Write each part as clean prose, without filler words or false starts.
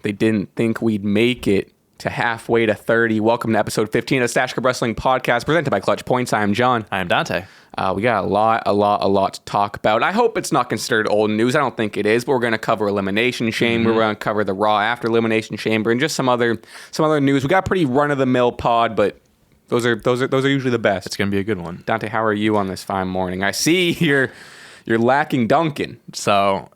They didn't think we'd make it to halfway to 30. Welcome to episode 15 of Stache Club Wrestling Podcast, presented by ClutchPoints. I am John. I am Dante. We got a lot to talk about. I hope it's not considered old news. I don't think it is, but we're going to cover Elimination Chamber. We're going to cover the Raw after Elimination Chamber and just some other news. We got a pretty run-of-the-mill pod, but those are usually the best. It's going to be a good one. Dante, how are you on this fine morning? I see you're lacking Duncan. So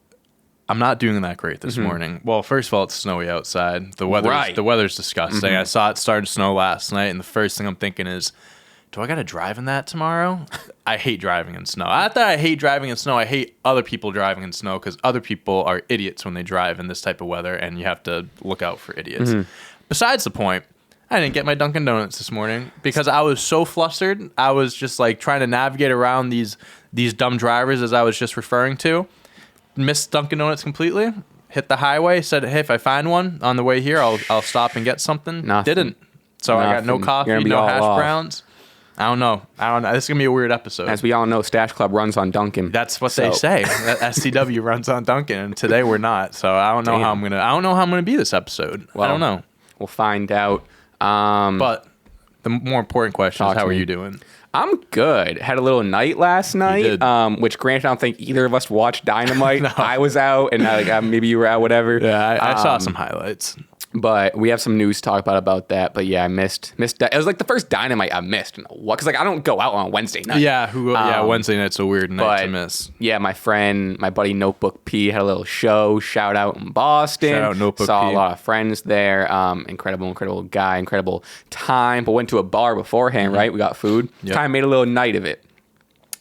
I'm not doing that great this morning. Well, first of all, it's snowy outside. The weather's disgusting. I saw it started to snow last night, and the first thing I'm thinking is, do I got to drive in that tomorrow? I hate driving in snow. Not that I hate driving in snow. I hate other people driving in snow because other people are idiots when they drive in this type of weather, and you have to look out for idiots. Besides the point, I didn't get my Dunkin' Donuts this morning because I was so flustered. I was just like trying to navigate around these dumb drivers, as I was just referring to. Missed Dunkin' Donuts completely. Hit the highway. Said, hey, if I find one on the way here, I'll stop and get something. Nothing. Didn't. So I got no coffee, no hash browns. I don't know. This is going to be a weird episode. As we all know, Stache Club runs on Dunkin'. That's what they say. SCW runs on Dunkin', and today we're not. So I don't know how I'm gonna be this episode. Well, I don't know. We'll find out. But the more important question is, how are you doing? I'm good. Had a little night last night, which granted, I don't think either of us watched Dynamite. No. I was out, and maybe you were out, whatever. Yeah, I saw some highlights. But we have some news to talk about that. But yeah, I missed. It was like the first Dynamite I missed. Because I don't go out on Wednesday night. Yeah, Wednesday night's a weird night to miss. Yeah, my buddy Notebook P had a little show. Shout out in Boston. Shout out Notebook Saw P. a lot of friends there. Incredible guy, incredible time. But went to a bar beforehand, right? We got food. Yep. Kind of made a little night of it.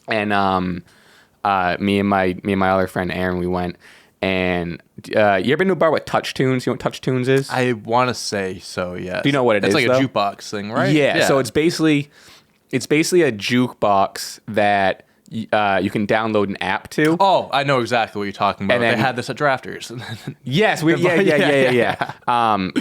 And me and my other friend Aaron, we went. And you ever been to a bar with touch tunes? You know what touch tunes is? I want to say so, yes. Do you know what it is? It's like a jukebox thing, right? Yeah. So it's basically a jukebox that you can download an app to. Oh, I know exactly what you're talking about. They had this at Drafters. Yes, yeah.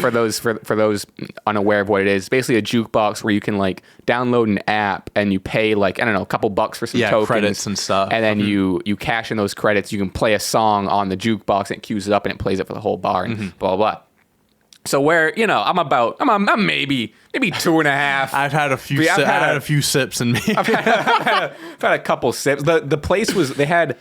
For those unaware of what it is, basically a jukebox where you can like download an app and you pay like, I don't know, a couple bucks for some tokens, credits and stuff, and then you cash in those credits. You can play a song on the jukebox and it queues it up and it plays it for the whole bar and blah blah blah. So where, I'm maybe 2.5. I've had a few. I've had a few sips in me. I've had a couple sips. The place was, they had,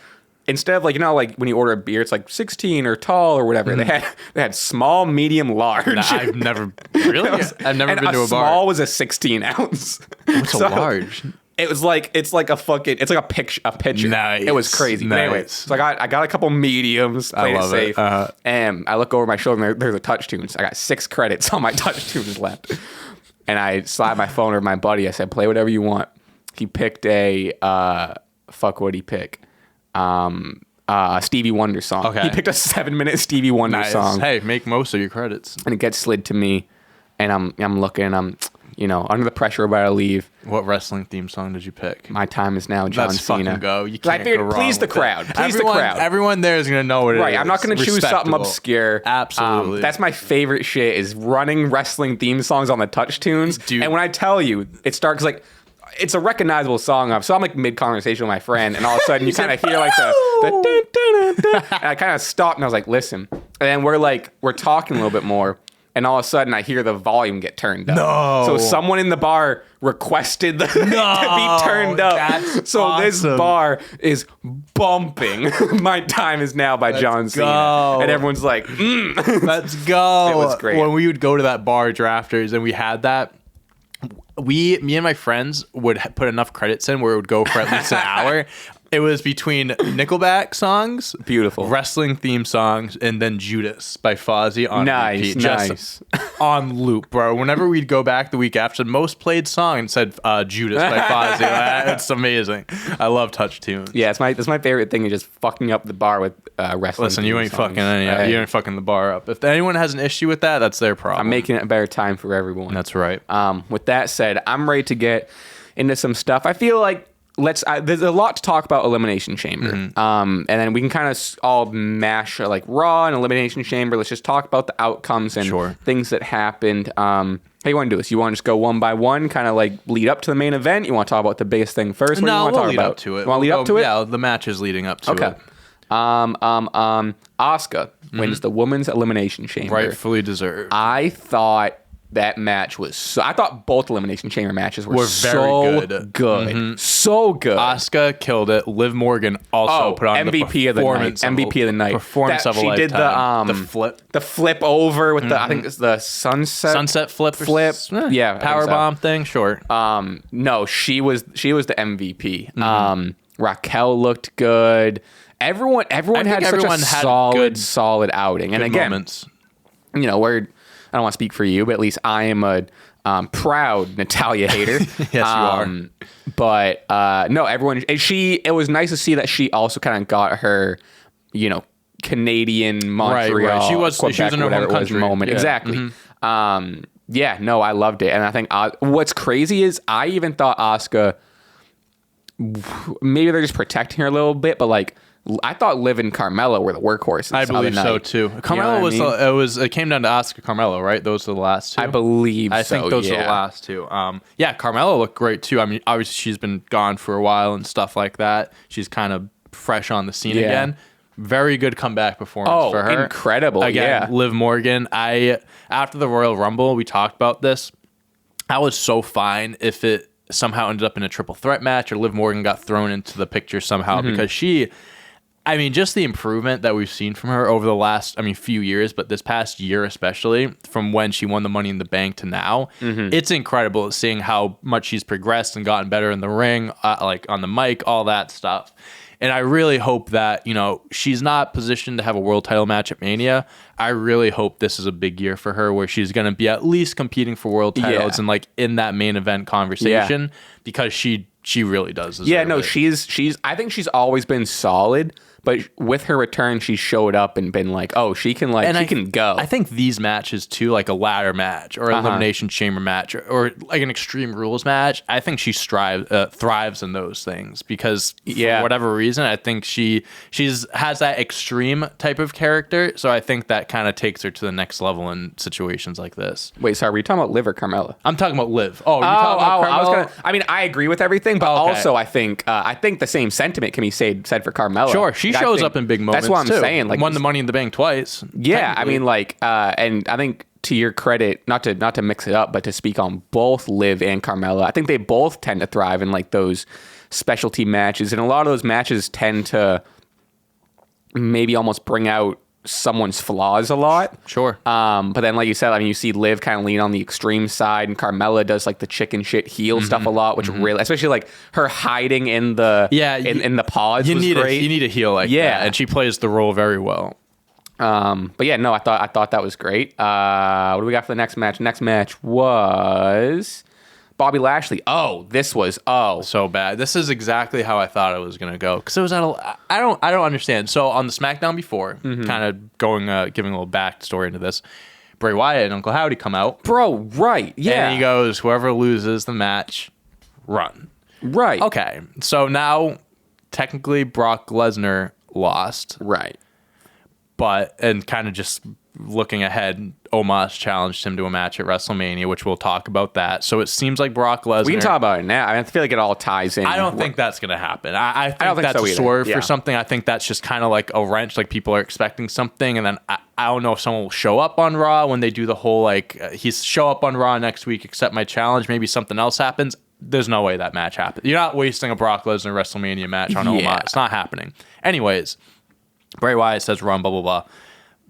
instead of like, like when you order a beer, it's like 16 or tall or whatever. They had small, medium, large. I've never been to a bar. Small was a 16 ounce. What's a large? It was like, it's like a pitcher. Nice. It was crazy. But anyway, so I got a couple mediums, played it safe. And I look over my shoulder and there's a touch tunes. I got 6 credits on my touch tunes left. And I slide my phone over to my buddy. I said, play whatever you want. He picked a, what'd he pick? Stevie Wonder song. Okay. He picked a 7-minute Stevie Wonder song. Hey, make most of your credits. And it gets slid to me. And I'm looking and I'm, under the pressure about to leave. What wrestling theme song did you pick? My Time Is Now, John Cena. Let's fucking go. You can't go wrong. Please the crowd. Everyone there is going to know what it is. Right, I'm not going to choose something obscure. Absolutely. That's my favorite shit, is running wrestling theme songs on the touch tunes. Dude. And when I tell you, it starts like, it's a recognizable song. So I'm like mid-conversation with my friend, and all of a sudden you kind of hear like the and I kind of stopped and I was like, listen. And then we're talking a little bit more. And all of a sudden, I hear the volume get turned up. No. So someone in the bar requested to be turned up. That's so awesome. This bar is bumping My Time Is Now by John Cena. And everyone's like, Let's go. It was great. When we would go to that bar, Drafters, and we had that, me and my friends would put enough credits in where it would go for at least an hour. It was between Nickelback songs, beautiful wrestling theme songs, and then Judas by Fozzy on repeat. Nice. On loop, bro. Whenever we'd go back the week after, the most played song and said Judas by Fozzy. It's amazing. I love touch tunes. Yeah, it's my favorite thing is just fucking up the bar with wrestling. Listen, you ain't fucking you ain't fucking the bar up. If anyone has an issue with that, that's their problem. I'm making it a better time for everyone. That's right. With that said, I'm ready to get into some stuff. I feel like there's a lot to talk about Elimination Chamber. And then we can kind of all mash like Raw and Elimination Chamber. Let's just talk about the outcomes and things that happened. How you want to do this? You want to just go one by one, kind of like lead up to the main event? You want to talk about the biggest thing first? What do you want to talk about? Up to it. You want to lead up to it? Yeah, the match is leading up to it. Asuka. wins the Women's Elimination Chamber. Rightfully deserved. I thought that match was I thought both Elimination Chamber matches were so very good. So good. Asuka killed it. Liv Morgan also put on MVP of the night. MVP of the night. Performance of a lifetime. She did the flip over with the I think it's the sunset flip. Yeah, powerbomb thing. Sure. No, she was the MVP. Raquel looked good. Everyone had such a solid outing. And again, moments. I don't want to speak for you, but at least I am a proud Natalya hater. Yes, you are. But no, everyone. It was nice to see that she also kind of got her, Canadian Montreal. Right. She was Quebec, in her home country moment. Yeah. Exactly. Yeah. No, I loved it, and I think what's crazy is I even thought Asuka. Maybe they're just protecting her a little bit, but like. I thought Liv and Carmella were the workhorses. I believe so too. Carmella it came down to Asuka Carmella, right? Those were the last two. I believe I think those were the last two. Carmella looked great too. I mean, obviously she's been gone for a while and stuff like that. She's kind of fresh on the scene again. Very good comeback performance for her. Incredible. Again, Liv Morgan. After the Royal Rumble, we talked about this. I was so fine if it somehow ended up in a triple threat match or Liv Morgan got thrown into the picture somehow because just the improvement that we've seen from her over the last, few years, but this past year especially, from when she won the Money in the Bank to now, it's incredible seeing how much she's progressed and gotten better in the ring, like on the mic, all that stuff. And I really hope that, she's not positioned to have a world title match at Mania. I really hope this is a big year for her where she's going to be at least competing for world titles and like in that main event conversation because she really does. She's I think she's always been solid. But with her return, she showed up and been like, oh, she can go. I think these matches too, like a ladder match or an Elimination Chamber match or like an Extreme Rules match, I think she thrives in those things because for whatever reason, I think she has that extreme type of character. So I think that kind of takes her to the next level in situations like this. Wait, sorry, were you talking about Liv or Carmella? I'm talking about Liv. Oh, you're talking about Carmella? I agree with everything, but also I think the same sentiment can be said for Carmella. Sure, she shows up in big moments. That's what I'm saying. Like won the Money in the Bank twice. Yeah, and I think to your credit, not to mix it up, but to speak on both Liv and Carmella, I think they both tend to thrive in like those specialty matches, and a lot of those matches tend to maybe almost bring out someone's flaws a lot. Sure. But then like you said, you see Liv kind of lean on the extreme side and Carmella does like the chicken shit heel stuff a lot, which really, especially like her hiding in the in the pods was great. You need a heel like that, and she plays the role very well. But yeah, no, I thought that was great. What do we got for the next match? Next match was Bobby Lashley. This was so bad. This is exactly how I thought it was gonna go because it was I don't understand. So on the SmackDown before, kind of going giving a little backstory into this, Bray Wyatt and Uncle Howdy come out, bro. Right? Yeah. And he goes, whoever loses the match, run. Right. Okay. So now technically Brock Lesnar lost. Right. And kind of just looking ahead, Omos challenged him to a match at WrestleMania, which we'll talk about that. So it seems like Brock Lesnar... We can talk about it now. I feel like it all ties in. I don't think that's going to happen. I think that's a swerve for something. I think that's just kind of like a wrench, like people are expecting something, and then I don't know if someone will show up on Raw when they do the whole, he's show up on Raw next week, accept my challenge, maybe something else happens. There's no way that match happens. You're not wasting a Brock Lesnar WrestleMania match on Omos. It's not happening. Anyways, Bray Wyatt says run, blah, blah, blah.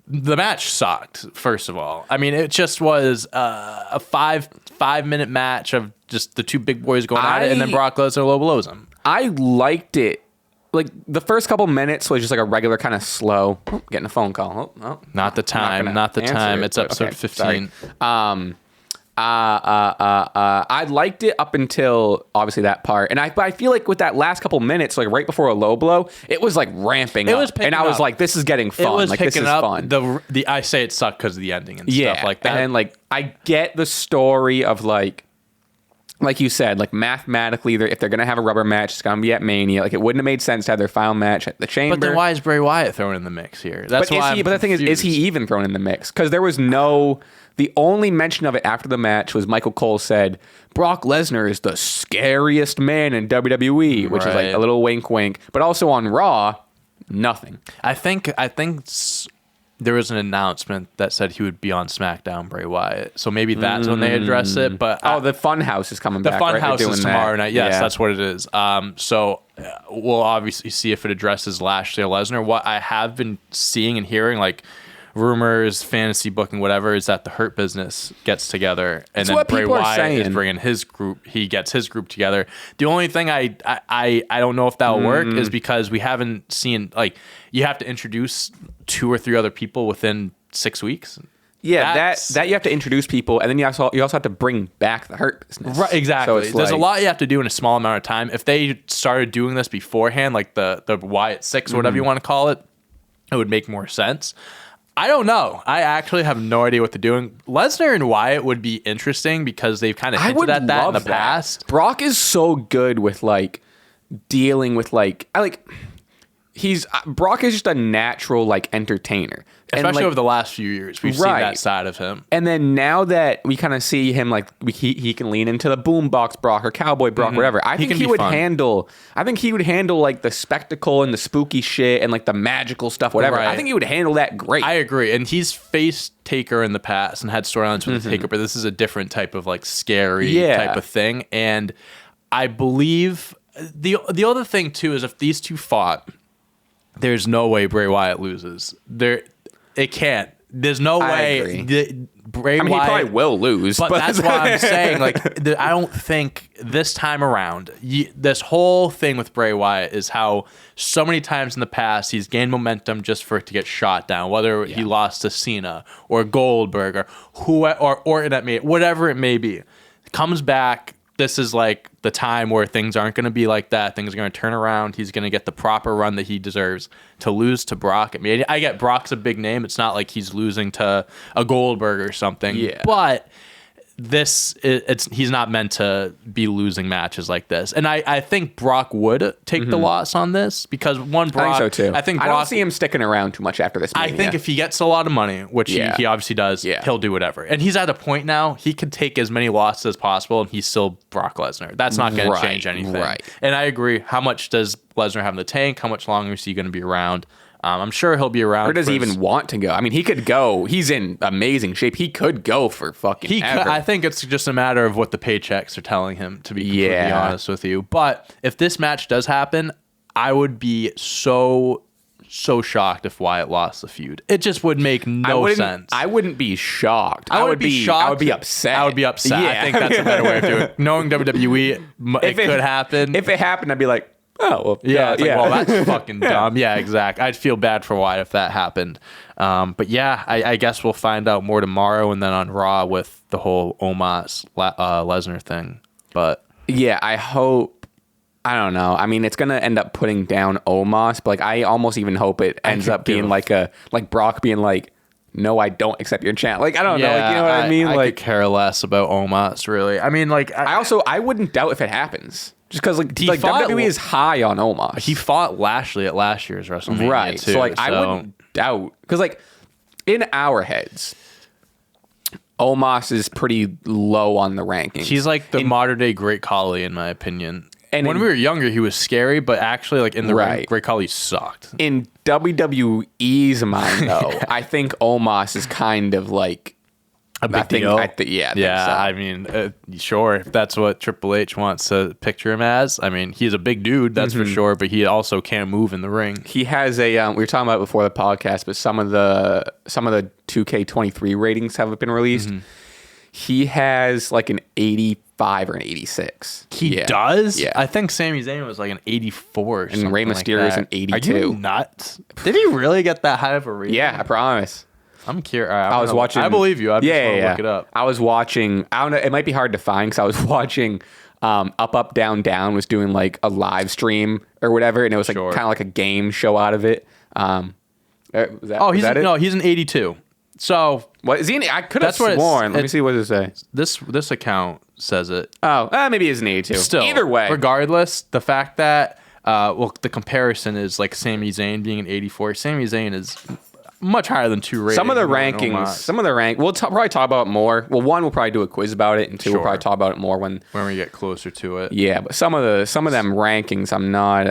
The match sucked, first of all. It just was a 5-minute match of just the two big boys going at it, and then Brock Lesnar low blows him. I liked it. Like, the first couple minutes was just like a regular kind of slow. Oh, getting a phone call. Not the time. It's episode 15. Sorry. I liked it up until obviously that part, and I feel like with that last couple minutes, like right before a low blow, it was like ramping up, and I was like, "This is getting fun. Like this is fun." I say it sucked because of the ending and stuff like that. And like I get the story of like you said, like mathematically, if they're gonna have a rubber match, it's gonna be at Mania. Like it wouldn't have made sense to have their final match at the Chamber. But then why is Bray Wyatt thrown in the mix here? But the thing is he even thrown in the mix? Because there was no. The only mention of it after the match was Michael Cole said, Brock Lesnar is the scariest man in WWE, which is like a little wink wink. But also on Raw, nothing. I think there was an announcement that said he would be on SmackDown, Bray Wyatt. So maybe that's when they address it. But the Funhouse is coming back. The Funhouse is tomorrow night. Yes, Yeah. that's what it is. So we'll obviously see if it addresses Lashley or Lesnar. What I have been seeing and hearing, like rumors, fantasy booking, whatever, is that the Hurt Business gets together, and then Bray Wyatt is bringing his group. He gets his group together. The only thing I don't know if that'll work is because we haven't seen, like, you have to introduce 2 or 3 other people within 6 weeks. Yeah, that you have to introduce people, and then you also have to bring back the Hurt Business. Right, exactly. So there's a lot you have to do in a small amount of time. If they started doing this beforehand, like the Wyatt 6 or whatever you want to call it, it would make more sense. I don't know. I actually have no idea what they're doing. Lesnar and Wyatt would be interesting because they've kind of hinted at that in the past. Brock is so good with like dealing with Brock is just a natural like entertainer. Especially over the last few years, we've seen that side of him. And then now that we kind of see him, like he can lean into the boombox Brock or cowboy Brock, whatever. I think he would handle like the spectacle and the spooky shit and like the magical stuff, whatever. Right. I think he would handle that great. I agree. And he's faced Taker in the past and had storylines with Taker, but this is a different type of like scary type of thing. And I believe the other thing too is if these two fought, there's no way Bray Wyatt loses. It can't. There's no way. Bray Wyatt, he probably will lose. But that's why I'm saying, like, I don't think this time around, this whole thing with Bray Wyatt is how so many times in the past he's gained momentum just for it to get shot down, whether he lost to Cena or Goldberg or Orton at me, whatever it may be. Comes back. This is like the time where things aren't going to be like that. Things are going to turn around. He's going to get the proper run that he deserves. To lose to Brock, I mean, I get Brock's a big name. It's not like he's losing to a Goldberg or something. Yeah. But he's not meant to be losing matches like this. And I think Brock would take the loss on this because Brock. I think so too. I think Brock, I don't see him sticking around too much after this Mania. I think if he gets a lot of money, which he obviously does, he'll do whatever. And he's at a point now, he could take as many losses as possible and he's still Brock Lesnar. That's not going to change anything. Right. And I agree. How much does Lesnar have in the tank? How much longer is he going to be around? I'm sure he'll be around. Or does he even want to go? I mean, he could go. He's in amazing shape. He could go for fucking ever. I think it's just a matter of what the paychecks are telling him, to be completely honest with you. But if this match does happen, I would be so shocked if Wyatt lost the feud. It just would make no sense. I wouldn't be shocked. I would be shocked. I would be upset. I would be upset. Yeah. I think that's a better way of doing it. Knowing WWE, it could happen. If it happened, I'd be like, oh, well, well, that's fucking dumb. Yeah, exactly. I'd feel bad for Wyatt if that happened. But yeah, I guess we'll find out more tomorrow and then on Raw with the whole Omos Lesnar thing. But yeah, I hope. I don't know. I mean, it's gonna end up putting down Omos, but like I almost even hope it ends up being like Brock being like, no, I don't accept your chant. Like I don't know. Like, you know what I mean? I like could care less about Omos, really. I mean, like I wouldn't doubt if it happens. Just because WWE is high on Omos. He fought Lashley at last year's WrestleMania, right? Too, so I wouldn't doubt because like in our heads, Omos is pretty low on the rankings. He's like the modern day Great Khali, in my opinion. And when we were younger, he was scary, but actually, like in the ring, Great Khali sucked. In WWE's mind, though, I think Omos is kind of like a big deal. I think so. I mean, sure, if that's what Triple H wants to picture him as. I mean, he's a big dude, that's for sure, but he also can't move in the ring. He has a. We were talking about it before the podcast, but some of the 2K23 ratings have been released. He has like an 85 or an 86. He does? Yeah. I think Sami Zayn was like an 84 or something. And Rey Mysterio is an 82. Are you nuts? Did he really get that high of a rating? Yeah, I promise. I'm curious. I was watching. I believe you. I just want to look it up. I was watching. I don't know. It might be hard to find because I was watching Up, Down, Down was doing like a live stream or whatever. And it was like kind of like a game show out of it. He's an 82. So what is he? I could have sworn. Let me see what does it say. This account says it. Oh, maybe he's an 82. Still, either way, regardless, the fact that the comparison is like Sami Zayn being an 84. Sami Zayn is much higher than 2 ratings. Some of the rankings, we'll probably talk about it more. Well, one, we'll probably do a quiz about it, and two, we'll probably talk about it more when we get closer to it. Yeah, but some of them rankings, I'm not.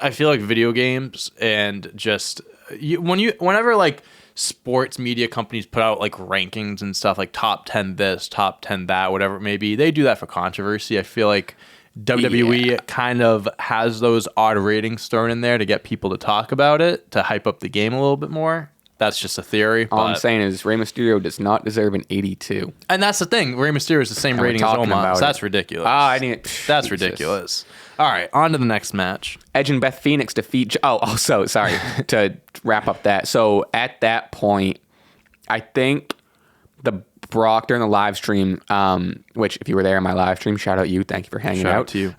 I feel like video games and just whenever like sports media companies put out like rankings and stuff like top 10 this, top 10 that, whatever it may be, they do that for controversy. I feel like WWE kind of has those odd ratings thrown in there to get people to talk about it, to hype up the game a little bit more. That's just a theory. All I'm saying is Rey Mysterio does not deserve an 82. And that's the thing. Rey Mysterio is the same rating as Omos. That's ridiculous. That's ridiculous. All right, on to the next match. Edge and Beth Phoenix defeat... also, sorry, to wrap up that. So at that point, I think the Brock during the live stream, which if you were there in my live stream, shout out you. Thank you for hanging out. Shout out to you.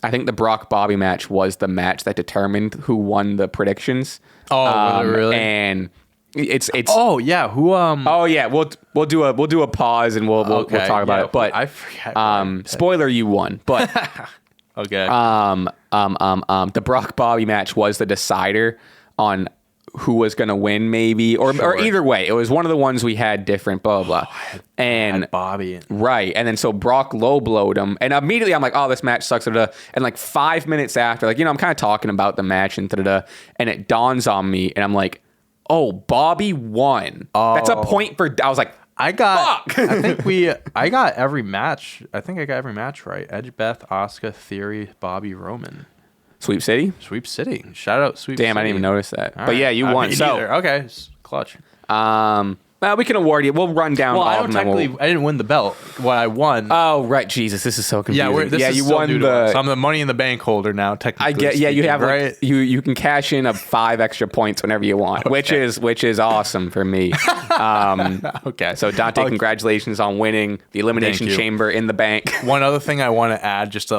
I think the Brock Bobby match was the match that determined who won the predictions. Oh, really? And it's oh yeah, who oh yeah, we'll do a pause and we'll talk about it. But I forget. Spoiler, you won. But okay. The Brock Bobby match was the decider on who was going to win, maybe, or either way, it was one of the ones we had different, blah blah blah. And Bobby, right, and then so Brock low blowed him, and immediately I'm like, oh, this match sucks, and like 5 minutes after, like, I'm kind of talking about the match and and it dawns on me, and I'm like, oh, Bobby won. That's a point for. I was like, I got every match. I think I got every match right. Edge, Beth, Asuka, Theory, Bobby, Roman. Sweep City? Sweep City. Shout out Sweep City. Damn, I didn't even notice that. All but right. Yeah, you won. So okay, clutch. Well, we can award you. We'll run down. Well, all of them. I didn't win the belt. What I won. Oh, right. Jesus, this is so confusing. Yeah, you won the. So I'm the Money in the Bank holder now. Technically, I get. Yeah, you have right. Like, you can cash in 5 extra points whenever you want, okay. which is awesome for me. Okay. So Dante, congratulations on winning the Elimination Chamber in the bank. One other thing I want to add, just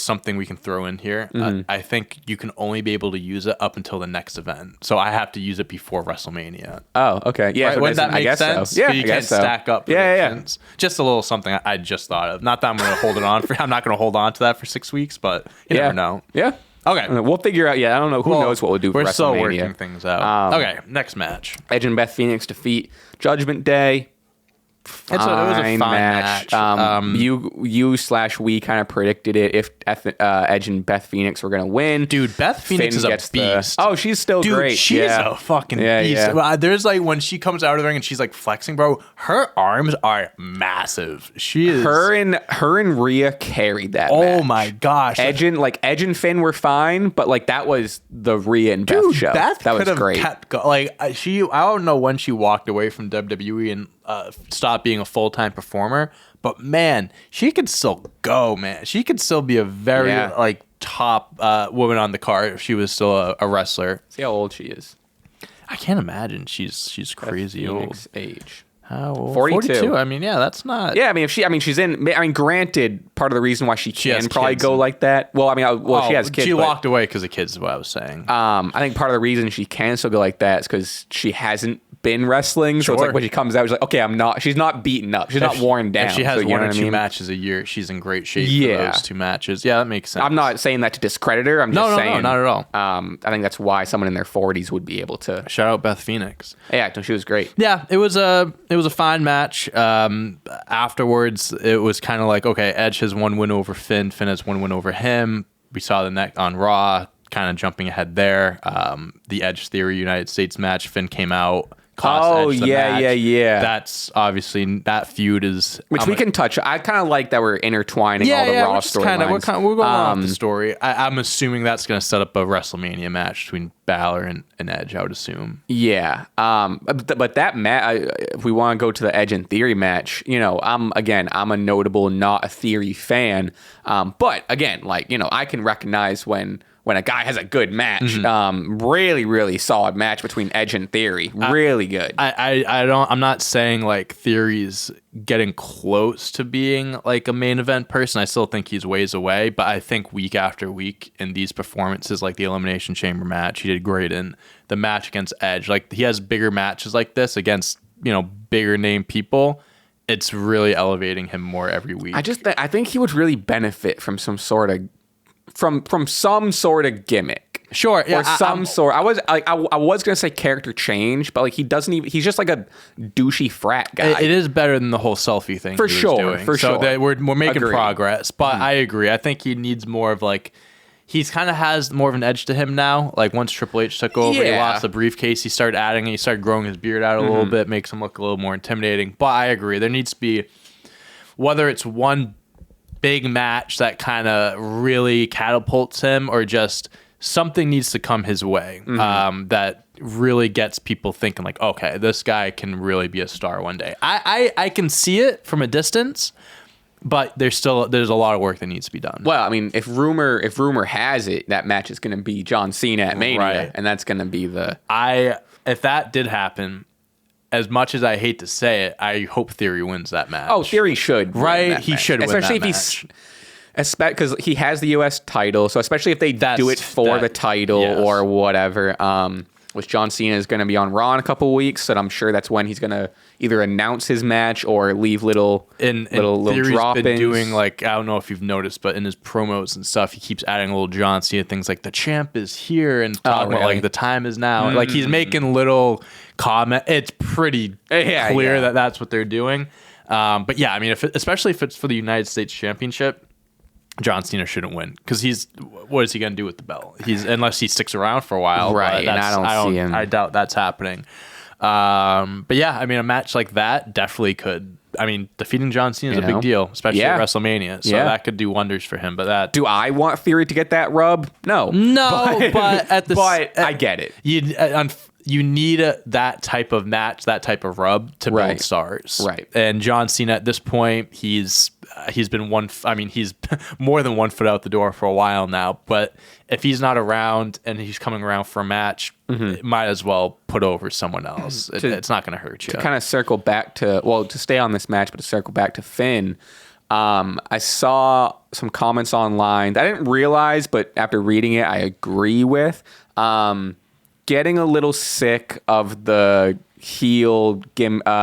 something we can throw in here. Mm-hmm. I think you can only be able to use it up until the next event. So I have to use it before WrestleMania. Oh, okay. Yeah. Right? Wouldn't that make sense? So. Yeah. You can't stack up. Yeah. Just a little something I just thought of. Not that I'm going to hold it on for. I'm not going to hold on to that for 6 weeks, but you never know. Yeah. Okay. We'll figure out. Yeah. I don't know. Who knows what we'll do for WrestleMania. We're still working things out. Okay. Next match. Edge and Beth Phoenix defeat Judgment Day. It was a fine match. We kind of predicted it if Edge and Beth Phoenix were going to win. Dude, Beth Phoenix is a beast. She's still great. She's a fucking beast. Yeah. There's like when she comes out of the ring and she's like flexing, bro, her arms are massive. She is. Her and Rhea carried that match. Oh my gosh. Edge and Finn were fine, but like that was the Rhea and Beth show. Beth that was great. I don't know when she walked away from WWE and stop being a full-time performer, but man, she could still go, man. She could still be a very top woman on the card if she was still a wrestler. See how old she is. I can't imagine. She's crazy old. Age. How old? 42. I mean, yeah, that's not. Yeah, I mean, she's in. I mean, granted, part of the reason why she can probably go like that. Well, I mean, she has kids. She walked away because of kids, is what I was saying. I think part of the reason she can still go like that is because she hasn't been wrestling. So it's like when she comes out, she's like, okay, she's not beaten up. She's not worn down. If she has so, one or two matches a year, she's in great shape for those 2 matches. Yeah, that makes sense. I'm not saying that to discredit her. I'm just saying. No, not at all. I think that's why someone in their 40s would be able to. Shout out Beth Phoenix. Yeah, she was great. Yeah, it was a fine match. Afterwards, it was kind of like, okay, Edge has 1 win over Finn. Finn has 1 win over him. We saw the neck on Raw, kind of jumping ahead there. The Edge Theory United States match. Finn came out. Yeah. That's obviously that feud is which we can touch. I kind of like that we're intertwining all the Raw storylines. We're going off the story. I'm assuming that's going to set up a WrestleMania match between Balor and Edge. I would assume. Yeah. But that match, if we want to go to the Edge and Theory match, I'm a notable not a Theory fan. But again, I can recognize when a guy has a good match. Mm-hmm. Really, really solid match between Edge and Theory. Really good. I'm not saying like Theory's getting close to being like a main event person. I still think he's ways away, but I think week after week in these performances, like the Elimination Chamber match, he did great in the match against Edge. Like he has bigger matches like this against, bigger name people. It's really elevating him more every week. I think he would really benefit from some sort of from some sort of gimmick. Sure, yeah. Or some sort. I was gonna say character change, but like he doesn't even. He's just like a douchey frat guy. It is better than the whole selfie thing. For sure. So we're making progress. But I agree. I think he needs more of like. he's kind of has more of an edge to him now. Like once Triple H took over, he lost the briefcase. He started adding, he started growing his beard out a little bit, makes him look a little more intimidating. But I agree, there needs to be, whether it's one big match that kind of really catapults him, or just something needs to come his way that really gets people thinking like, okay, this guy can really be a star one day. I can see it from a distance. But there's a lot of work that needs to be done. Well, I mean, if rumor has it, that match is going to be John Cena at Mania, and that's going to be if that did happen, as much as I hate to say it, I hope Theory wins that match. Oh, Theory should, he should win especially that if match. Because he has the U.S. title, so especially if they do it for the title or whatever. Which John Cena is going to be on Raw in a couple weeks, so I'm sure that's when he's going to either announce his match or leave little drop-ins. Been doing, like, I don't know if you've noticed, but in his promos and stuff, he keeps adding little John Cena things like the champ is here and talking about like the time is now. Like he's making little comment. It's pretty clear that that's what they're doing. But yeah, I mean, especially if it's for the United States Championship, John Cena shouldn't win because what is he going to do with the belt? Unless he sticks around for a while, right? And I don't see him. I doubt that's happening. But yeah, I mean, a match like that definitely could. I mean, defeating John Cena is a big deal, especially at WrestleMania. So that could do wonders for him. But do I want Theory to get that rub? No, but at the I get it. You need that type of match, that type of rub to build stars. Right. And John Cena at this point, he's been he's more than 1 foot out the door for a while now. But if he's not around and he's coming around for a match, might as well put over someone else. It's not going to hurt you. To kind of circle back to stay on this match, but to circle back to Finn, I saw some comments online that I didn't realize, but after reading it, I agree with. Getting a little sick of the heel shitty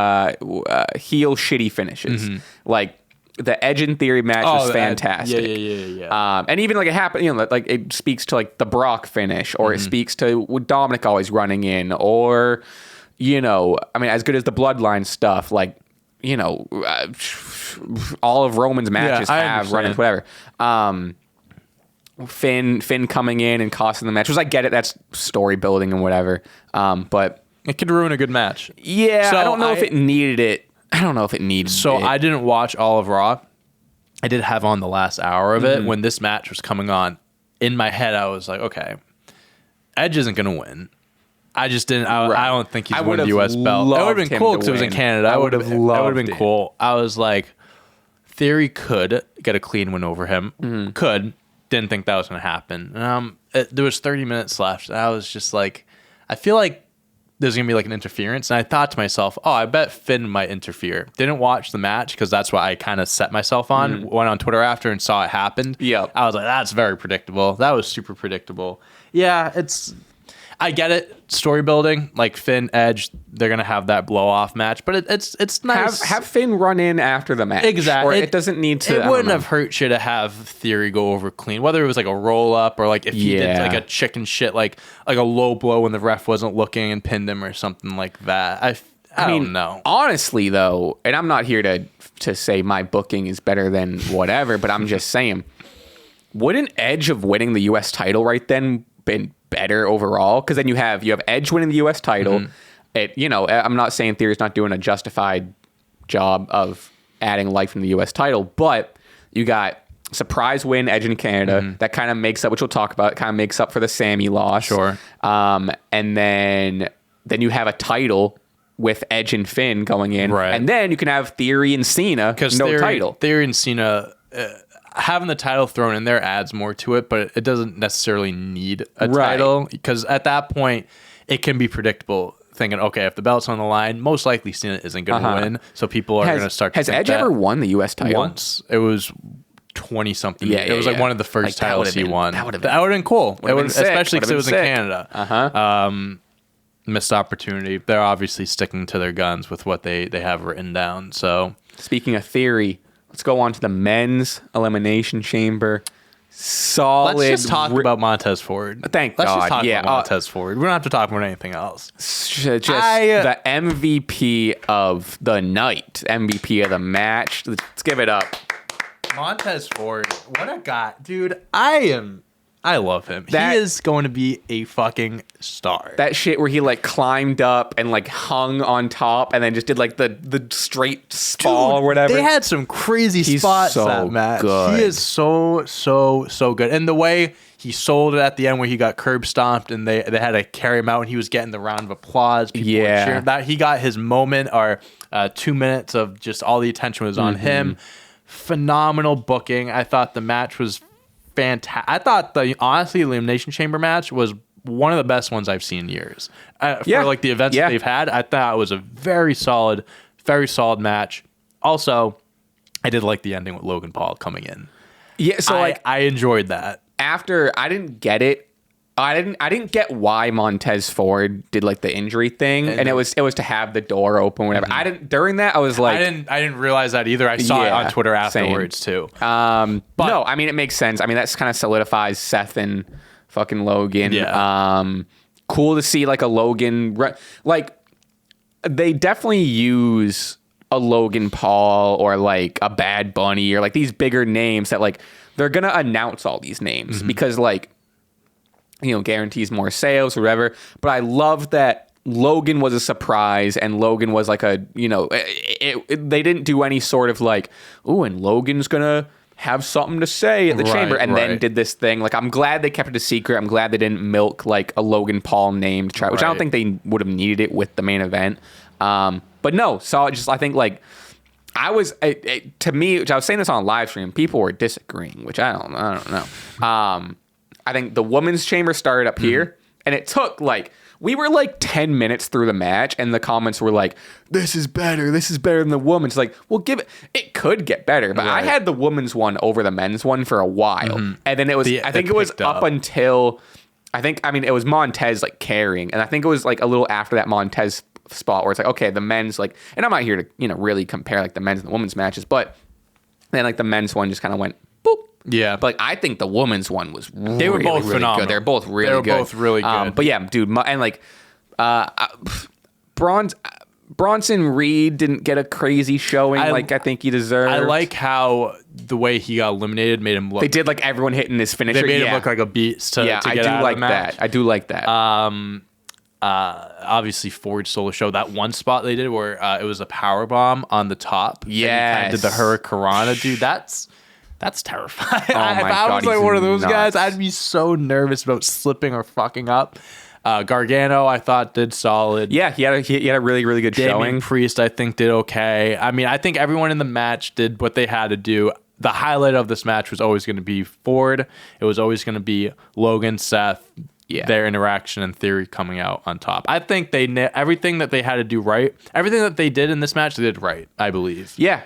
finishes. Like the Edge and Theory match was fantastic. Yeah. And even like it happened, like it speaks to like the Brock finish, or it speaks to Dominic always running in, or I mean, as good as the Bloodline stuff, like all of Roman's matches have run-ins, whatever. Finn coming in and costing the match, which I get it, that's story building and whatever, but it could ruin a good match. So I don't know if it needed it. I didn't watch all of Raw. I did have on the last hour of it. When this match was coming on, in my head I was like, okay, Edge isn't gonna win. I just didn't. I don't think he's winning the U.S. belt. It would have been cool because it was in Canada. It would have been cool. I was like, Theory could get a clean win over him. Didn't think that was going to happen. There was 30 minutes left. And I was just like, I feel like there's going to be like an interference. And I thought to myself, oh, I bet Finn might interfere. Didn't watch the match because that's what I kind of set myself on. Went on Twitter after and saw it happened. I was like, that's very predictable. That was super predictable. Yeah, I get it. Story building, like Finn, Edge, they're gonna have that blow off match, but it's nice. Have Finn run in after the match, exactly. Or it doesn't need to. It wouldn't have hurt you to have Theory go over clean, whether it was like a roll up or like if he did like a chicken shit, like a low blow when the ref wasn't looking and pinned him or something like that. I don't know. Honestly, though, and I'm not here to say my booking is better than whatever, but I'm just saying, wouldn't Edge of winning the U.S. title right then been better overall? Because then you have Edge winning the U.S. title. I'm not saying Theory's not doing a justified job of adding life in the U.S. title, but you got surprise win Edge in Canada. That kind of makes up, which we'll talk about, kind of makes up for the Sami loss. Sure. And then you have a title with Edge and Finn going in, right? And then you can have Theory and Cena, title. Theory and Cena. Having the title thrown in there adds more to it, but it doesn't necessarily need a title because at that point it can be predictable. Thinking, okay, if the belt's on the line, most likely Cena isn't going to win, so people are going to start. Has Edge ever won the U.S. title? Once. It was 20 something. It was like one of the first titles he won. That would have been cool. Especially because it was in Canada. Missed opportunity. They're obviously sticking to their guns with what they have written down. So speaking of Theory, let's go on to the men's Elimination Chamber. Solid. Let's just talk about Montez Ford. Thank God. Let's just talk about Montez Ford. We don't have to talk about anything else. Just the MVP of the night, MVP of the match. Let's give it up. Montez Ford, what a guy, dude! I'm I love him. He is going to be a fucking star. That shit where he like climbed up and like hung on top and then just did like the straight fall or whatever. They had some crazy spots that match. Good. He is so good. And the way he sold it at the end where he got curb stomped and they had to carry him out and he was getting the round of applause. People were cheering. That he got his moment or 2 minutes of just all the attention was on him. Phenomenal booking. I thought the match was fantastic. I thought honestly, Elimination Chamber match was one of the best ones I've seen in years. For like the events that they've had, I thought it was a very solid match. Also, I did like the ending with Logan Paul coming in. Yeah, so I enjoyed that. After I didn't get it. I didn't get why Montez Ford did like the injury thing, and it was to have the door open, whatever. I didn't during that. I was like, I didn't realize that either. I saw it on Twitter afterwards too. But no, I mean it makes sense. I mean that's kind of solidifies Seth and fucking Logan. Yeah. Cool to see like a Logan. Like they definitely use a Logan Paul or like a Bad Bunny or like these bigger names that like they're gonna announce all these names because like. Guarantees more sales or whatever. But I love that Logan was a surprise and Logan was like they didn't do any sort of like, ooh, and Logan's going to have something to say at the chamber and then did this thing. Like, I'm glad they kept it a secret. I'm glad they didn't milk like a Logan Paul named try, which I don't think they would have needed it with the main event. But no, so I think like, to me, which I was saying this on a live stream, people were disagreeing, which I don't know. I think the women's chamber started up here, and it took we were like 10 minutes through the match, and the comments were like, this is better than the women's. Like, well, it could get better, but I had the women's one over the men's one for a while, and then it was, I think it was up until, it was Montez like carrying, and I think it was like a little after that Montez spot where it's like, okay, the men's like, and I'm not here to, really compare like the men's and the women's matches, but then like the men's one just kind of went, boop. Yeah, but like, I think the women's one was they were both phenomenal. Good. They're both really good. They were both really good. But yeah, dude, and like Bronson Reed didn't get a crazy showing I think he deserved. I like how the way he got eliminated made him look. They did like everyone hitting his finisher. They made him look like a beast. To get out of the match. I do like that. Obviously Ford stole the show. That one spot they did where it was a power bomb on the top. Yeah, did the Hurricanrana, dude. That's terrifying. Oh my if I was God, like one of those nuts. guys, I'd be so nervous about slipping or fucking up. Gargano, I thought, did solid. Yeah, he had a really, really good Damian showing. Priest, I think, did okay. I mean, I think everyone in the match did what they had to do. The highlight of this match was always going to be Ford. It was always going to be Logan, Seth, their interaction and Theory coming out on top. I think everything that they had to do right, everything that they did in this match, they did right, I believe. Yeah.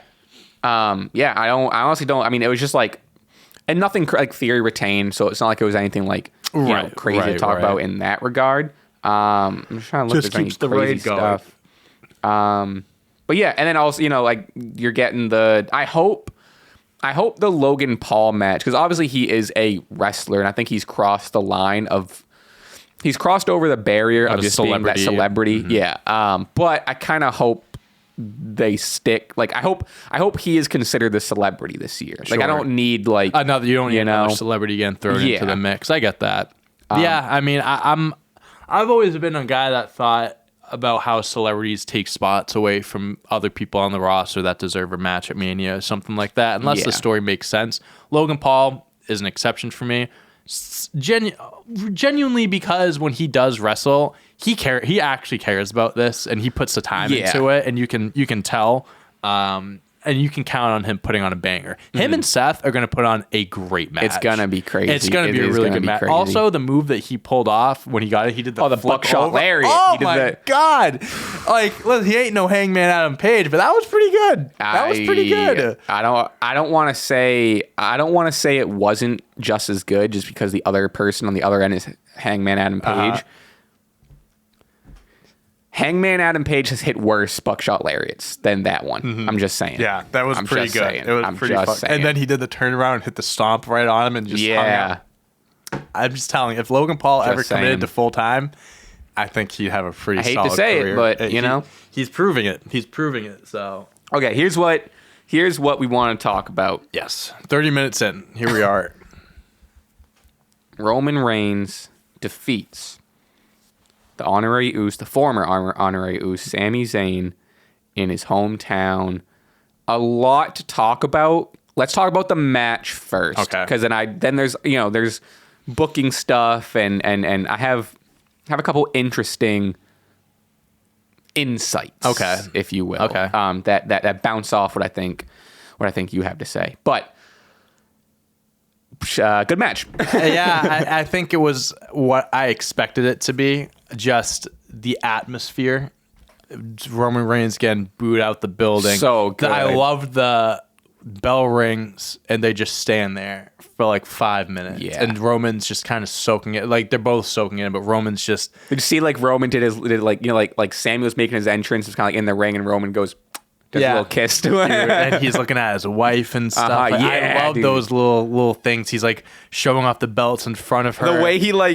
I honestly don't. I mean, it was just like, and nothing like Theory retained, so it's not like it was anything like crazy to talk about in that regard. I'm just trying to look at any crazy stuff. But yeah, and then also like you're getting the. I hope the Logan Paul match, because obviously he is a wrestler, and I think he's crossed the line of. He's crossed over the barrier of just being that celebrity. Yeah. But I kind of hope they stick. Like I hope he is considered the celebrity this year. Sure. Like I don't need like another. You don't need another celebrity again thrown into the mix. I get that. I mean, I've always been a guy that thought about how celebrities take spots away from other people on the roster that deserve a match at Mania or something like that. Unless the story makes sense. Logan Paul is an exception for me. Genuinely, because when he does wrestle, he actually cares about this and he puts the time into it, and you can tell, and you can count on him putting on a banger. Him and Seth are going to put on a great match. It's gonna be crazy. It's going to be a really good match. Crazy. Also, the move that he pulled off when he got it, he did the buckshot lariat. Oh my God! Like, listen, he ain't no Hangman Adam Page, but that was pretty good. That was pretty good. I don't want to say it wasn't just as good just because the other person on the other end is Hangman Adam Page. Hangman Adam Page has hit worse buckshot lariats than that one. I'm just saying. Yeah, that was pretty good. Saying. It was pretty fun. And then he did the turnaround and hit the stomp right on him and just hung out. I'm just telling you, if Logan Paul ever committed to full time, I think he'd have a pretty solid career. I hate to say it, but he's proving it. He's proving it. So okay, here's what we want to talk about. Yes, 30 minutes in. Here we are. Roman Reigns defeats the former honorary Uso, Sami Zayn, in his hometown. A lot to talk about. Let's talk about the match first. Okay. Because then there's booking stuff and I have a couple interesting insights, okay, if you will, okay, that bounce off what I think you have to say. But good match. Yeah, I think it was what I expected it to be. Just the atmosphere. Roman Reigns getting booed out the building. So good. I love the bell rings and they just stand there for like 5 minutes. Yeah. And Roman's just kind of soaking it. Like they're both soaking it, but Roman's just. Did you see like Roman like Sammy was making his entrance, it's kind of like in the ring, and Roman goes. Does a little kiss to him. And he's looking at his wife and stuff. Like, yeah, I love those little things. He's like showing off the belts in front of her. The way he I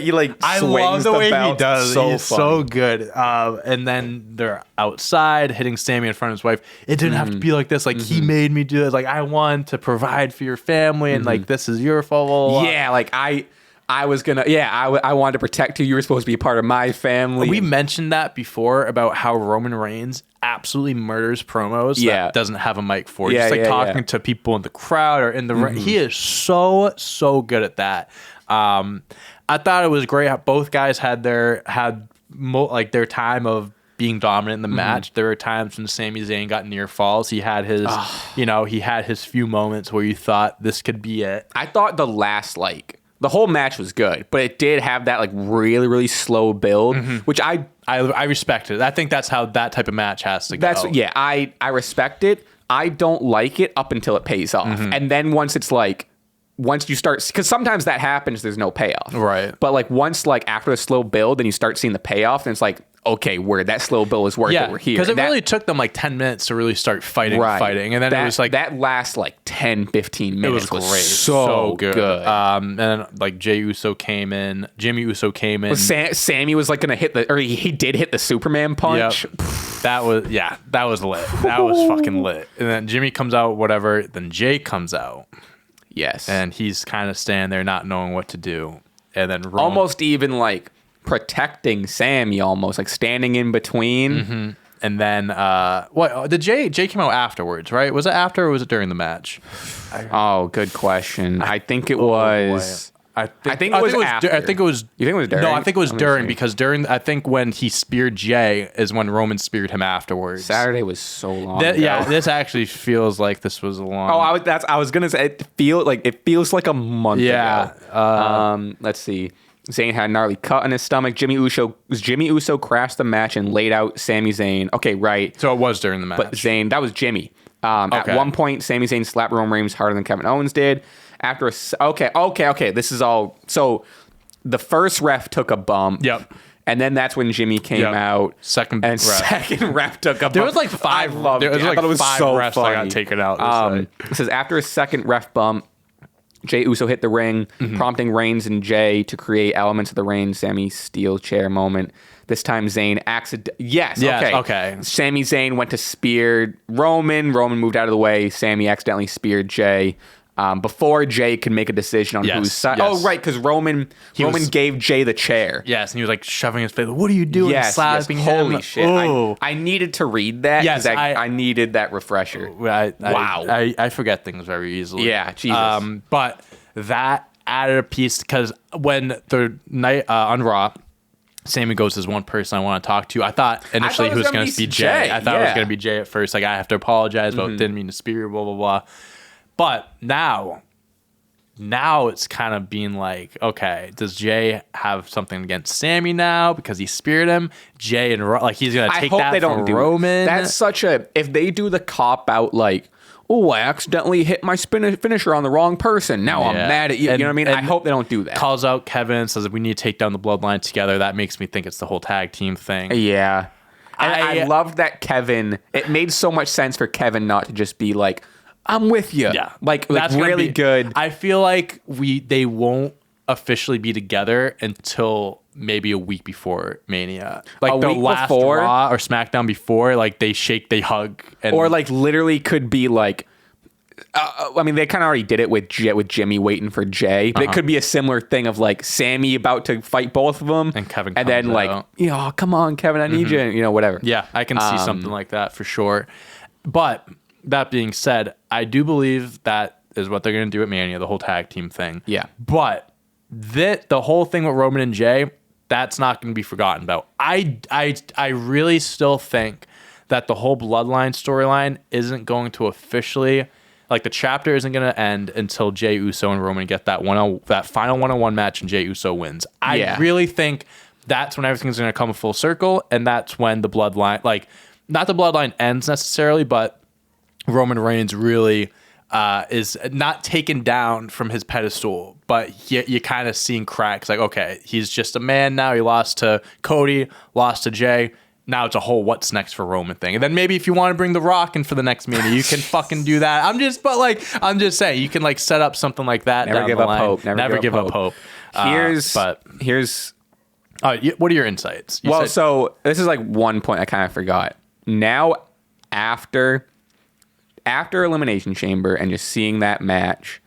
swings love the way belt, he does. He's funny. so good. And then they're outside hitting Sammy in front of his wife. It didn't have to be like this. Like he made me do it. Like I want to provide for your family, and like this is your fault. Blah, blah. Yeah, like I was gonna. Yeah, I wanted to protect you. You were supposed to be a part of my family. We mentioned that before about how Roman Reigns absolutely murders promos that doesn't have a mic for. Just like talking to people in the crowd or in the ring. He is so good at that. I thought it was great how both guys had their time of being dominant in the match. There were times when Sami Zayn got near falls. He had his he had his few moments where you thought this could be it. I thought the whole match was good, but it did have that like really, really slow build, which I respected. I think that's how that type of match has to go. I respect it. I don't like it up until it pays off. And then once you start, because sometimes that happens, there's no payoff. Right. But like once like after a slow build, then you start seeing the payoff, then it's like, okay, where that slow build is worth it, we're here. Because it really took them like 10 minutes to really start fighting. And then it was like that last like 10, 15 minutes it was great. So good. And then like Jimmy Uso came in. Sammy was like gonna he did hit the Superman punch. Yep. That was lit. That was fucking lit. And then Jimmy comes out, whatever. Then Jey comes out. Yes. And he's kind of standing there not knowing what to do. And then almost even like protecting Sammy, almost like standing in between. And then what did Jey came out afterwards, right? Was it after or was it during the match? Good question. I think it was. I think it was after. I think it was. You think it was during? No, I think it was during, because I think when he speared Jey is when Roman speared him afterwards. Saturday was so long. This actually feels like this was a long. I was gonna say it feels like a month ago. Let's see. Zayn had a gnarly cut on his stomach. Jimmy Uso crashed the match and laid out Sami Zayn. Okay, right. So it was during the match. But that was Jimmy. At one point, Sami Zayn slapped Roman Reigns harder than Kevin Owens did. Okay. This is all. So the first ref took a bump. Yep. And then that's when Jimmy came out. Second ref took a bump. There was like five. I loved it. I thought it was five so refs funny. that got taken out. It says after a second ref bump, Jey Uso hit the ring, prompting Reigns and Jey to create elements of the Reigns Sami steel chair moment. This time Zayn okay. Sami Zayn went to spear Roman. Roman moved out of the way. Sami accidentally speared Jey. Before Jey could make a decision on whose side. Yes. Oh, right, because Roman gave Jey the chair. Yes, and he was like shoving his face. What are you doing? Slapping him. Holy shit. I needed to read that because I needed that refresher. Wow. I forget things very easily. Yeah, Jesus. But that added a piece, because when the night on Raw, Sammy goes, "There's one person I want to talk to." I thought initially he was going to be Jey. I thought it was going to be Jey at first. Like, I have to apologize, but didn't mean to spear, blah, blah, blah. But now it's kind of being like, okay, does Jey have something against Sammy now because he speared him? Jey and he's going to take that from Roman. That's such a, if they do the cop out like, oh, I accidentally hit my finisher on the wrong person. Now I'm mad at you. You know what I mean? I hope they don't do that. Calls out Kevin, says that we need to take down the bloodline together. That makes me think it's the whole tag team thing. Yeah. And I loved that Kevin, it made so much sense for Kevin not to just be like, I'm with you. Yeah. Like that's really good. I feel like they won't officially be together until maybe a week before Mania. Like the last Raw or SmackDown before, like they hug. Or like literally could be like I mean, they kind of already did it with Jimmy waiting for Jey, but it could be a similar thing of like Sami about to fight both of them, and Kevin, and then like, oh, come on, Kevin, I need you, whatever. Yeah, I can see something like that for sure. But that being said, I do believe that is what they're going to do at Mania, the whole tag team thing. Yeah, but the whole thing with Roman and Jey, that's not going to be forgotten about. I really still think that the whole bloodline storyline isn't going to officially. Like, the chapter isn't going to end until Jey Uso and Roman get that final one-on-one match and Jey Uso wins. I really think that's when everything's going to come full circle, and that's when the bloodline, like, not the bloodline ends necessarily, but Roman Reigns really is not taken down from his pedestal, but you're kind of seeing cracks. Like, okay, he's just a man now. He lost to Cody, lost to Jey. Now it's a whole what's next for Roman thing. And then maybe if you want to bring The Rock in for the next Mania, you can fucking do that. I'm just saying, you can like set up something like that. Never give up hope. Never give up hope. Here's what are your insights? So this is like one point I kind of forgot. Now, after Elimination Chamber and just seeing that match,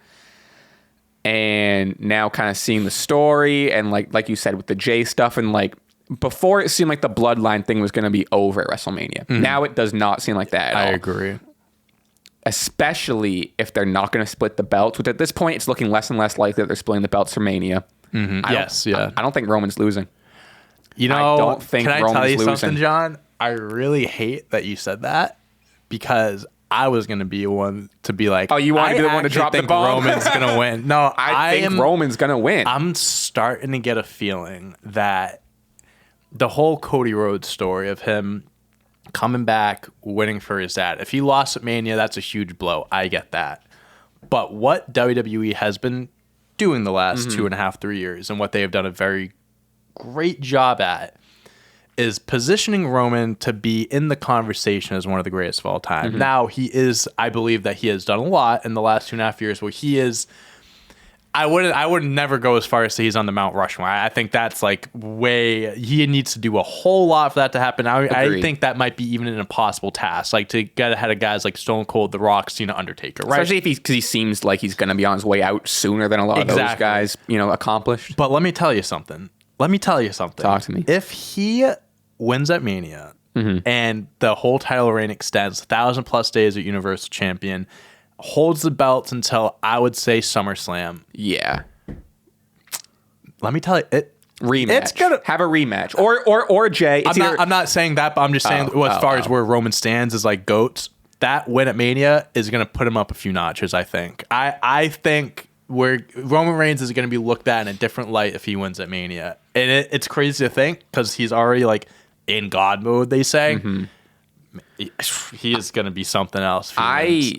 and now kind of seeing the story and like you said with the Jey stuff, and like before it seemed like the bloodline thing was going to be over at WrestleMania. Mm-hmm. Now it does not seem like that at all. I agree. Especially if they're not going to split the belts, which at this point it's looking less and less likely that they're splitting the belts for Mania. Mm-hmm. I don't think Roman's losing. I don't think Roman's tell you losing. Something, John? I really hate that you said that, because I was going to be one to be like, oh, you want to be the one to drop the bomb? Roman's going to win. No, I think Roman's going to win. I'm starting to get a feeling that the whole Cody Rhodes story of him coming back, winning for his dad. If he lost at Mania, that's a huge blow. I get that. But what WWE has been doing the last 2.5, 3 years, and what they have done a very great job at, is positioning Roman to be in the conversation as one of the greatest of all time. Now, I believe that he has done a lot in the last 2.5 years where he is. I would never go as far as say he's on the Mount Rushmore. I think that's like he needs to do a whole lot for that to happen. I think that might be even an impossible task, like to get ahead of guys like Stone Cold, The Rock, Cena, Undertaker, right? Especially because he seems like he's going to be on his way out sooner than a lot of those guys, accomplished. But let me tell you something. Talk to me. If he wins at Mania and the whole title reign extends 1,000+ days at Universal Champion, holds the belts until I would say SummerSlam. Yeah. Let me tell you, rematch. It's gonna have a rematch, or Jey. I'm not saying that, but I'm just saying as far as where Roman stands as like GOATs, that win at Mania is gonna put him up a few notches. I think. I think where Roman Reigns is gonna be looked at in a different light if he wins at Mania, and it's crazy to think because he's already like in God mode. They say he is gonna be something else. I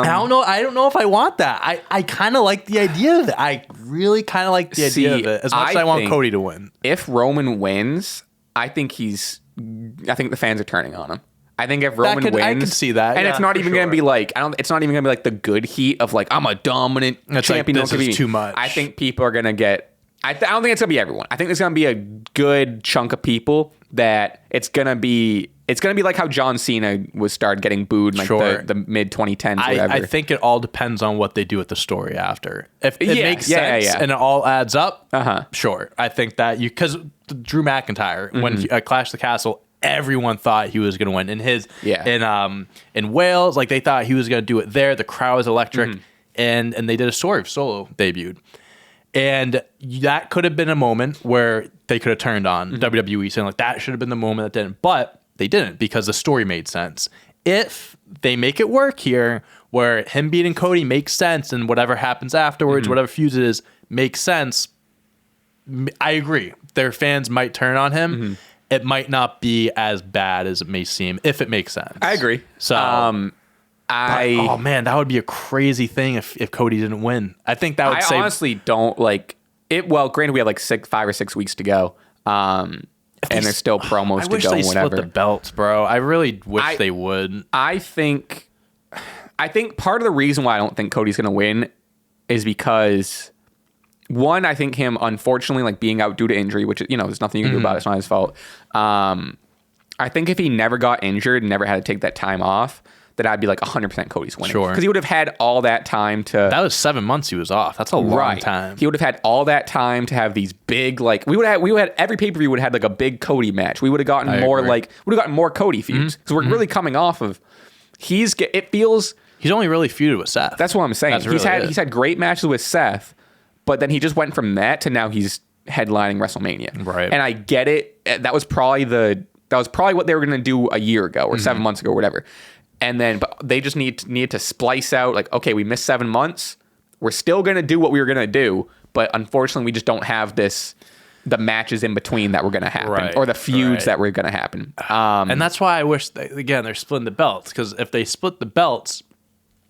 don't know. I don't know if I want that. I kind of like the idea of it. I really kind of like the idea of it as much as I want Cody to win. If Roman wins, I think the fans are turning on him. I think if Roman wins, I can see that, and it's not even going to be like it's not even going to be like the good heat of like I'm a dominant champion. Like, this is too much. I think people are going to get. I don't think it's going to be everyone. I think there's going to be a good chunk of people that it's going to be. It's going to be like how John Cena started getting booed in like the mid 2010s. Whatever. I think it all depends on what they do with the story after. If it makes sense and it all adds up, sure. I think that because Drew McIntyre, when he Clash of the Castle, everyone thought he was going to win. In Wales, like they thought he was going to do it there. The crowd was electric, and they did a story of Solo debuted. And that could have been a moment where they could have turned on WWE, saying like that should have been the moment that didn't. But they didn't, because the story made sense. If they make it work here, where him beating Cody makes sense and whatever happens afterwards, whatever fuse it is, makes sense, I agree. Their fans might turn on him. It might not be as bad as it may seem, if it makes sense. I agree. So, oh man, that would be a crazy thing if Cody didn't win. I think that would I honestly don't like it. Well, granted, we have like 5 or 6 weeks to go. And there's still promos to go. I wish they split the belts, bro. I really wish they would. I think part of the reason why I don't think Cody's going to win is because, one, I think him, unfortunately, like being out due to injury, which, there's nothing you can do about it. It's not his fault. I think if he never got injured, never had to take that time off, then I'd be like 100% Cody's winning. Sure. Because he would have had all that time to... That was 7 months he was off. That's a long time. He would have had all that time to have these big, like... We would have had every pay-per-view would have had like a big Cody match. We would have gotten more Cody feuds. Because we're really coming off of... It feels... He's only really feuded with Seth. That's what I'm saying. He's had great matches with Seth, but then he just went from that to now he's headlining WrestleMania. Right. And I get it. That was probably what they were going to do a year ago or 7 months ago or whatever. And then, but they just need to splice out like, okay, we missed 7 months. We're still going to do what we were going to do, but unfortunately, we just don't have the matches in between that were going to happen or the feuds that were going to happen. And that's why I wish, they're splitting the belts, because if they split the belts,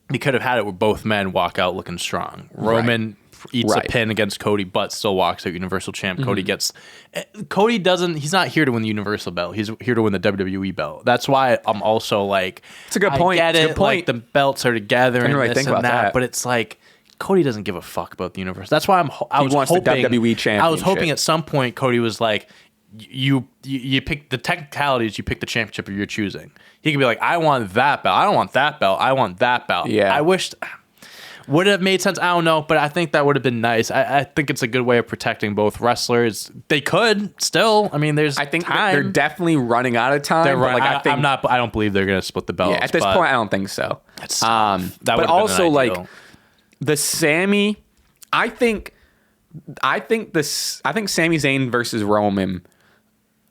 we could have had it where both men walk out looking strong. Roman eats a pin against Cody, but still walks out Universal Champ. Cody doesn't, he's not here to win the Universal belt. He's here to win the WWE belt. That's why I'm also like, it's a good point. I get it. Like the belts are together and really this and that, but it's like, Cody doesn't give a fuck about the universe. That's why I was hoping the WWE championship. I was hoping at some point Cody was like, you pick the technicalities, you pick the championship you're choosing. He could be like, I want that belt. I don't want that belt. I want that belt. Yeah. I wished... Would it have made sense? I don't know, but I think that would have been nice. I think it's a good way of protecting both wrestlers. They could still. I mean, I think they're definitely running out of time. They're running. I don't believe they're going to split the belts. Yeah, at this point, I don't think so. But also, like the Sami, I think Sami Zayn versus Roman,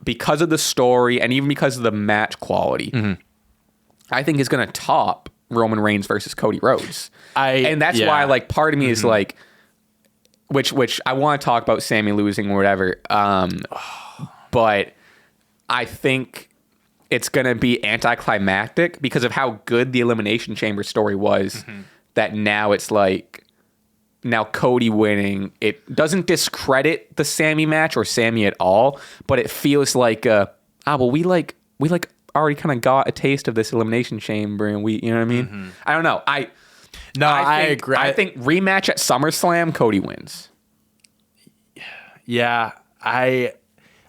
because of the story and even because of the match quality, I think is going to top Roman Reigns versus Cody Rhodes. And that's why, like, part of me is like, which I want to talk about Sami losing or whatever. But I think it's going to be anticlimactic because of how good the Elimination Chamber story was, that now it's like, now Cody winning, it doesn't discredit the Sami match or Sami at all, but it feels like, we already kind of got a taste of this Elimination Chamber, and you know what I mean? I don't know. I agree. I think rematch at SummerSlam, Cody wins. Yeah, I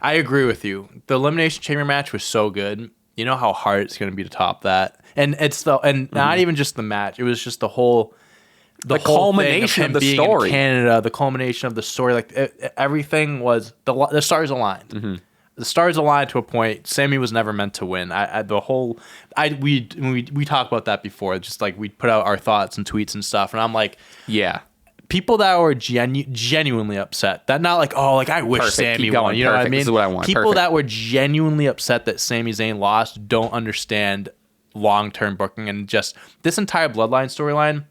agree with you. The Elimination Chamber match was so good. You know how hard it's going to be to top that, and not even just the match. It was just the whole culmination of the story. In Canada, the culmination of the story, like everything was the stars aligned. The stars aligned to a point. Sami was never meant to win. We talked about that before. Just like we put out our thoughts and tweets and stuff, and I'm like, yeah, people that were genuinely upset. That not like, oh, like I wish Sami won. You know what I mean? This is what I want. People that were genuinely upset that Sami Zayn lost don't understand long-term booking, and just this entire Bloodline storyline.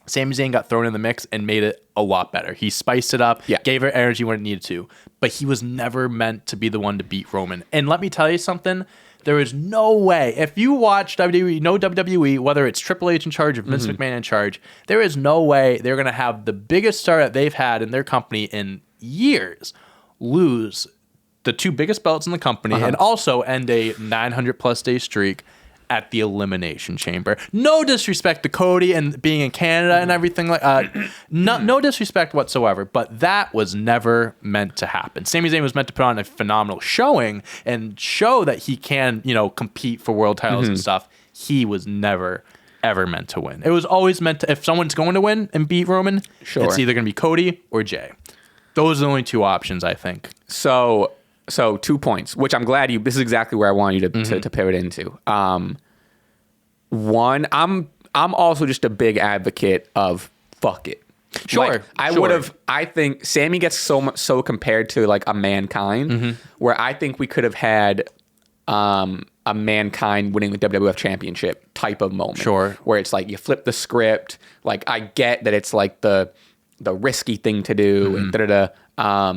Sami Zayn got thrown in the mix and made it a lot better. He spiced it up, gave it energy when it needed to, but he was never meant to be the one to beat Roman. And let me tell you something, there is no way, if you watch WWE, whether it's Triple H in charge or Vince McMahon in charge, there is no way they're going to have the biggest star that they've had in their company in years lose the two biggest belts in the company and also end a 900-plus day streak at the Elimination Chamber. No disrespect to Cody and being in Canada and everything like no disrespect whatsoever, but that was never meant to happen. Sami Zayn was meant to put on a phenomenal showing and show that he can, compete for world titles and stuff. He was never ever meant to win. It was always meant to, if someone's going to win and beat Roman, it's either going to be Cody or Jey. Those are the only two options, I think. So 2 points, which I'm glad this is exactly where I want you to pivot into. One, I'm also just a big advocate of fuck it. Sure. Like, I think Sami gets so compared to like a Mankind, where I think we could have had a Mankind winning the WWF Championship type of moment. Sure. Where it's like you flip the script. Like I get that it's like the risky thing to do and da-da-da.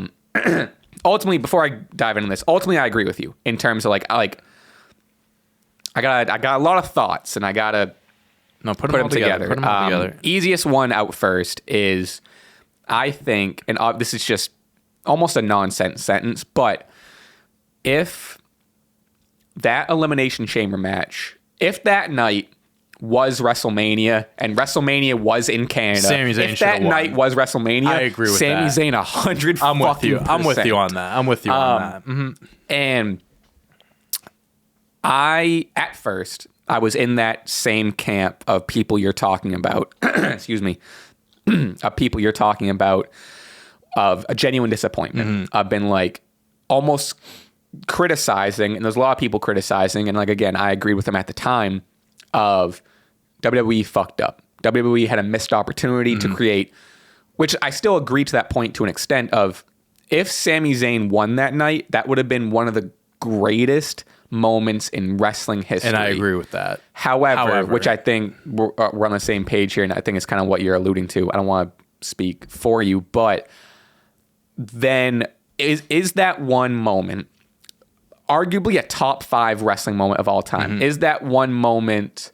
Ultimately, before I dive into this, I agree with you in terms of I got a lot of thoughts and I gotta put them together. Put them all together. Easiest one out first is, I think, and this is just almost a nonsense sentence, but if that Elimination Chamber match, if that night was WrestleMania and WrestleMania was in Canada, Sami Zayn if that night was WrestleMania, I agree with Sami that. Zayn 100. I'm with you. I'm with you on that. And at first, I was in that same camp of people you're talking about. Excuse me. Of people you're talking about of a genuine disappointment. I've been like almost criticizing, and there's a lot of people criticizing, and like, again, I agreed with them at the time of WWE fucked up. WWE had a missed opportunity to create, which I still agree to that point to an extent of, if Sami Zayn won that night, that would have been one of the greatest moments in wrestling history. And I agree with that. However, which I think we're on the same page here, and I think it's kind of what you're alluding to. I don't want to speak for you, but then is that one moment, arguably a top 5 wrestling moment of all time, is that one moment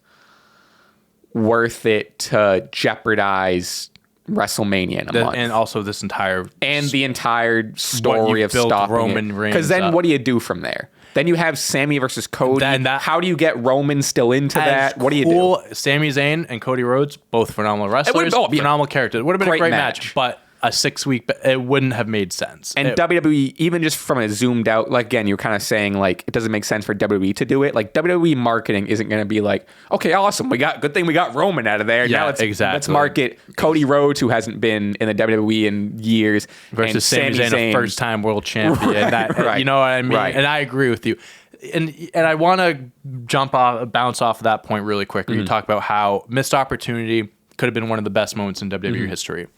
worth it to jeopardize WrestleMania in a month? And also this entire... And the entire story of stopping Roman Reigns. Because then what do you do from there? Then you have Sami versus Cody. How do you get Roman still into that? What do you do? Sami Zayn and Cody Rhodes, both phenomenal wrestlers, phenomenal characters. It would have been a great match, but a 6-week, it wouldn't have made sense. And WWE, even just from a zoomed out, like, again, you're kind of saying like it doesn't make sense for WWE to do it. Like, WWE marketing isn't going to be like, okay, awesome, good thing we got Roman out of there. Yeah, now let's market Cody Rhodes, who hasn't been in the WWE in years, versus Sami Zayn, a first-time world champion. Right. You know what I mean? Right. And I agree with you. And I want to bounce off of that point really quick. You talk about how missed opportunity could have been one of the best moments in WWE history.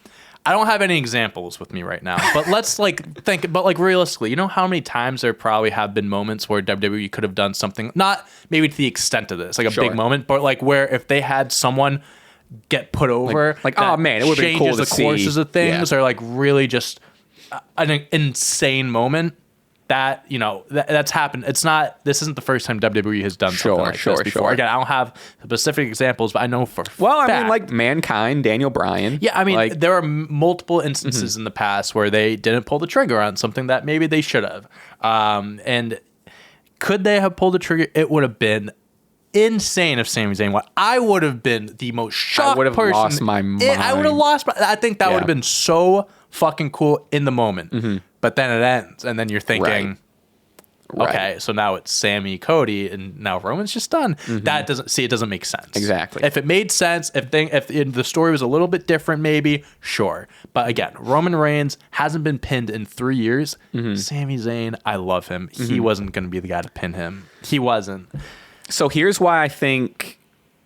I don't have any examples with me right now, but let's think, but realistically, you know how many times there probably have been moments where WWE could have done something, not maybe to the extent of this, like a big moment, but like where if they had someone get put over, oh man, it would be cool to see. Changes the courses of things, or like really just an insane moment. That, you know, that's happened. This isn't the first time WWE has done something like this before. Again, I don't have specific examples, but I know for fact. I mean, like Mankind, Daniel Bryan. Yeah, I mean, there are multiple instances in the past where they didn't pull the trigger on something that maybe they should have. And could they have pulled the trigger? It would have been insane if Sami Zayn won. I would have been the most shocked person. I would have lost my mind. I would have lost I think that would have been so fucking cool in the moment. But then it ends, and then you're thinking, okay, so now it's Sami, Cody, and now Roman's just done. That doesn't make sense. Exactly. If it made sense, if the story was a little bit different, maybe, sure. But again, Roman Reigns hasn't been pinned in 3 years. Sami Zayn, I love him. He wasn't going to be the guy to pin him. He wasn't. So here's why I think,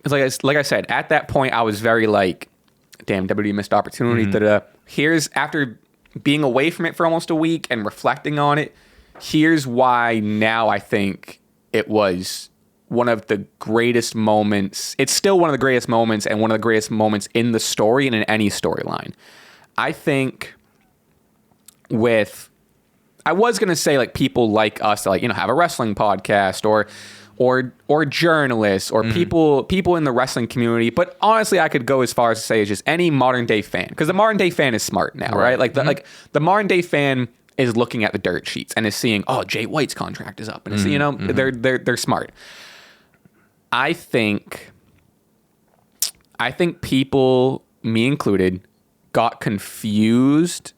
like I said, at that point, I was very like, damn, WWE missed opportunity. Here's, after being away from it for almost a week and reflecting on it, here's why now I think it was one of the greatest moments. It's still one of the greatest moments, and one of the greatest moments in the story and in any storyline. I think I was going to say like people like us that, like, you know, have a wrestling podcast or journalists or people in the wrestling community, but honestly, I could go as far as to say it's just any modern day fan, because the modern day fan is smart now, right? Like the modern day fan is looking at the dirt sheets and is seeing, oh, Jay White's contract is up, and it's, you know, they're smart. I think people, me included, got confused,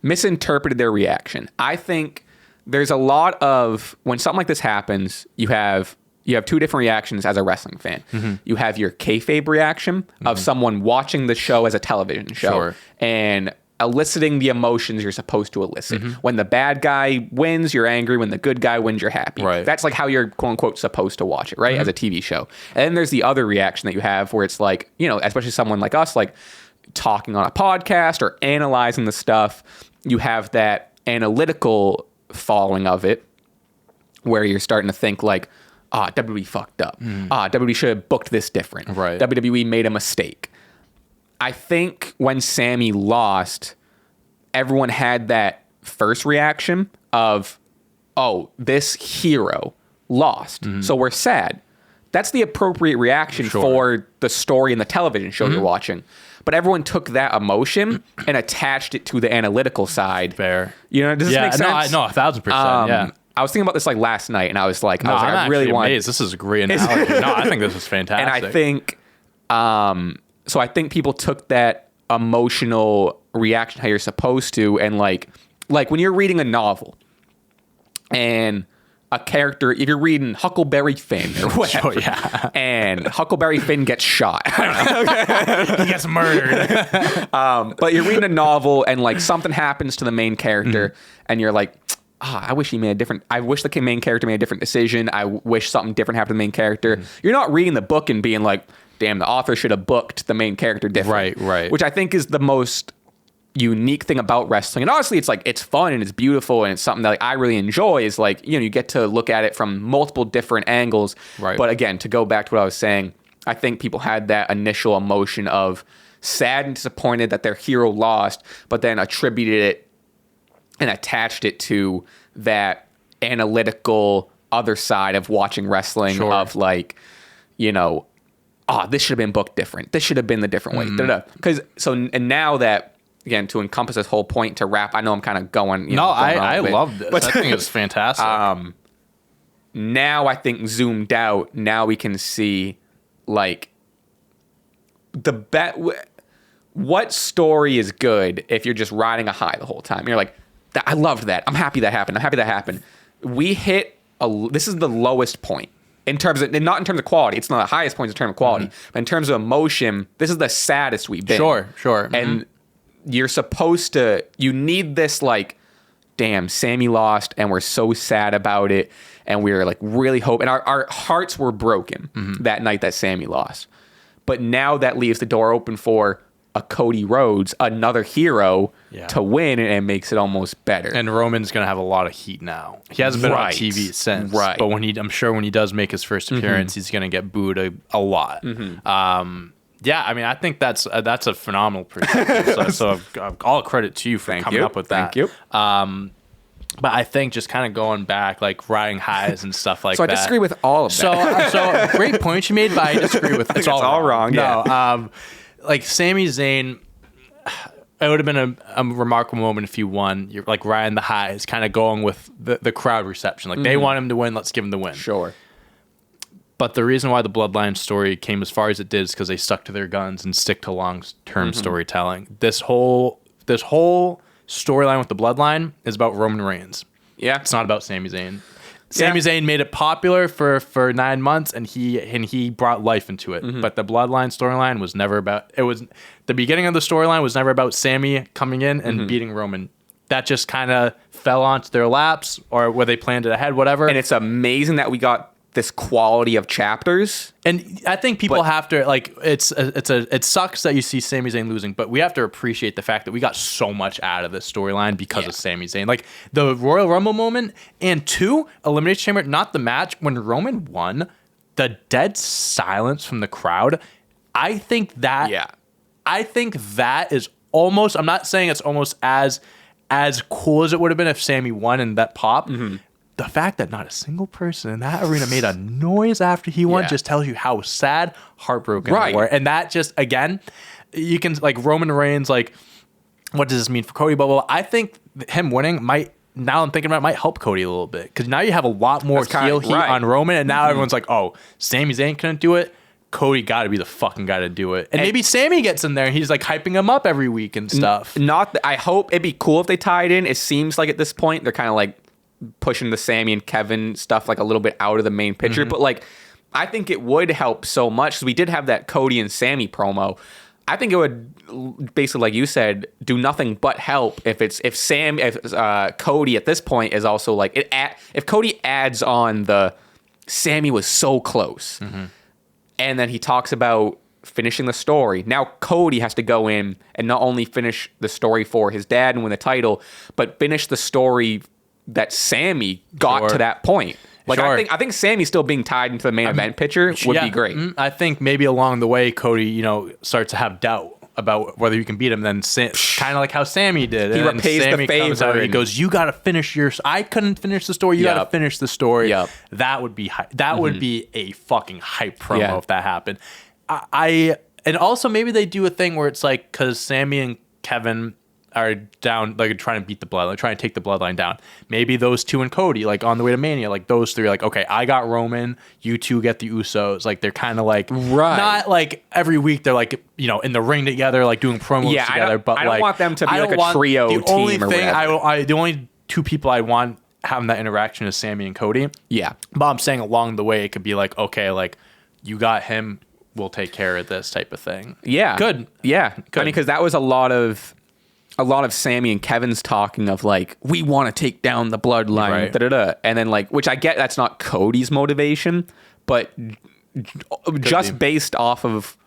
misinterpreted their reaction. I think there's a lot of, when something like this happens, you have 2 different reactions as a wrestling fan. You have your kayfabe reaction of someone watching the show as a television show and eliciting the emotions you're supposed to elicit. When the bad guy wins, you're angry. When the good guy wins, you're happy. That's like how you're, quote unquote, supposed to watch it, right? As a TV show. And then there's the other reaction that you have where it's like, you know, especially someone like us, like talking on a podcast or analyzing the stuff, you have that analytical following of it where you're starting to think like, WWE fucked up. WWE should have booked this different. WWE made a mistake. I think when Sami lost, everyone had that first reaction of, oh, this hero lost, so we're sad. That's the appropriate reaction for the story in the television show you're watching. But everyone took that emotion and attached it to the analytical side. Fair. You know, does this make sense? No, 1,000%. Yeah. I was thinking about this like last night, and I was like, I really want. This is a great analogy. No, I think this is fantastic. And I think, so I think people took that emotional reaction how you're supposed to, and like when you're reading a novel, and a character, if you're reading Huckleberry Finn or whatever, and Huckleberry Finn gets shot. He gets murdered. But you're reading a novel and like something happens to the main character and you're like, I wish the main character made a different decision. I wish something different happened to the main character. You're not reading the book and being like, damn, the author should have booked the main character different. Right. Which I think is the most unique thing about wrestling. And honestly, it's like, it's fun and it's beautiful and it's something that like, I really enjoy is like, you get to look at it from multiple different angles. Right. But again, to go back to what I was saying, I think people had that initial emotion of sad and disappointed that their hero lost, but then attributed it and attached it to that analytical other side of watching wrestling of like, this should have been booked different. This should have been the different way. And now that, again, to encompass this whole point to wrap, I know I'm kind of going. I love this. I think it's fantastic. Now I think zoomed out, now we can see like what story is good if you're just riding a high the whole time. You're like, I loved that. I'm happy that happened. We hit this is the lowest point in terms of, not in terms of quality. It's not the highest point in terms of quality, but in terms of emotion, this is the saddest we've been. Sure. And you're supposed to, you need this like, damn, Sami lost and we're so sad about it. And we were like really hoping, our hearts were broken that night that Sami lost. But now that leaves the door open for a Cody Rhodes, another hero, to win, and it makes it almost better. And Roman's going to have a lot of heat now. He hasn't been on TV since. Right. But I'm sure when he does make his first appearance, he's going to get booed a lot. Yeah, I mean, I think that's a phenomenal perspective. so all credit to you for coming up with that. Thank you. But I think just kind of going back, like riding highs and stuff like that. So I disagree with all of that. So great point you made, but I disagree with it's all wrong. Yeah. No, like Sami Zayn, it would have been a remarkable moment if he won. You're like riding the highs, kind of going with the crowd reception. Like they want him to win, let's give him the win. Sure. But the reason why the Bloodline story came as far as it did is because they stuck to their guns and stick to long-term storytelling. This whole storyline with the Bloodline is about Roman Reigns. Yeah. It's not about Sami Zayn. Sami Zayn made it popular for 9 months and he brought life into it. But the Bloodline storyline was never about, the beginning of the storyline was never about Sami coming in and beating Roman. That just kind of fell onto their laps or where they planned it ahead, whatever. And it's amazing that we got this quality of chapters. And I think people have to, like, it sucks that you see Sami Zayn losing, but we have to appreciate the fact that we got so much out of this storyline because of Sami Zayn. Like the Royal Rumble moment and 2, Elimination Chamber, not the match, when Roman won, the dead silence from the crowd. I think that is almost, I'm not saying it's almost as cool as it would have been if Sami won and that pop. The fact that not a single person in that arena made a noise after he won just tells you how sad, heartbroken they were. And that just, again, you can, like, Roman Reigns, like, what does this mean for Cody? Blah, blah, blah. I think him winning might, now I'm thinking about it, might help Cody a little bit. Because now you have a lot more heel heat on Roman. And now everyone's like, oh, Sami Zayn couldn't do it. Cody got to be the fucking guy to do it. And maybe Sami gets in there and he's like hyping him up every week and stuff. I hope it'd be cool if they tied in. It seems like at this point they're kind of like pushing the Sami and Kevin stuff like a little bit out of the main picture. But like, I think it would help so much because we did have that Cody and Sami promo. I think it would basically, like you said, do nothing but help if Cody at this point is also like if Cody adds on the Sami was so close. And then he talks about finishing the story. Now Cody has to go in and not only finish the story for his dad and win the title, but finish the story that Sami got to that point. Like I think Sami still being tied into the main event picture would be great. I think maybe along the way Cody, starts to have doubt about whether you can beat him. Then kind of like how Sami did. He repays the favor. And he goes, "You got to finish yours. I couldn't finish the story. You got to finish the story." That would be that would be a fucking hype promo if that happened. And also maybe they do a thing where it's like because Sami and Kevin are down, like trying to beat the bloodline, trying to take the bloodline down. Maybe those two and Cody, like on the way to Mania, like those three are like, okay, I got Roman, you two get the Usos. Like they're kind of like, not like every week they're like, in the ring together, like doing promos together. But I don't want them to be like a trio team or whatever. The only two people I want having that interaction as Sami and Cody. Yeah. But I'm saying along the way, it could be like, okay, like you got him, we'll take care of this type of thing. Yeah. Good. Yeah. Good. I mean, because that was a lot of Sami and Kevin's talking of like, we want to take down the bloodline, Right. da-da-da. And then like, which I get that's not Cody's motivation, but just based off of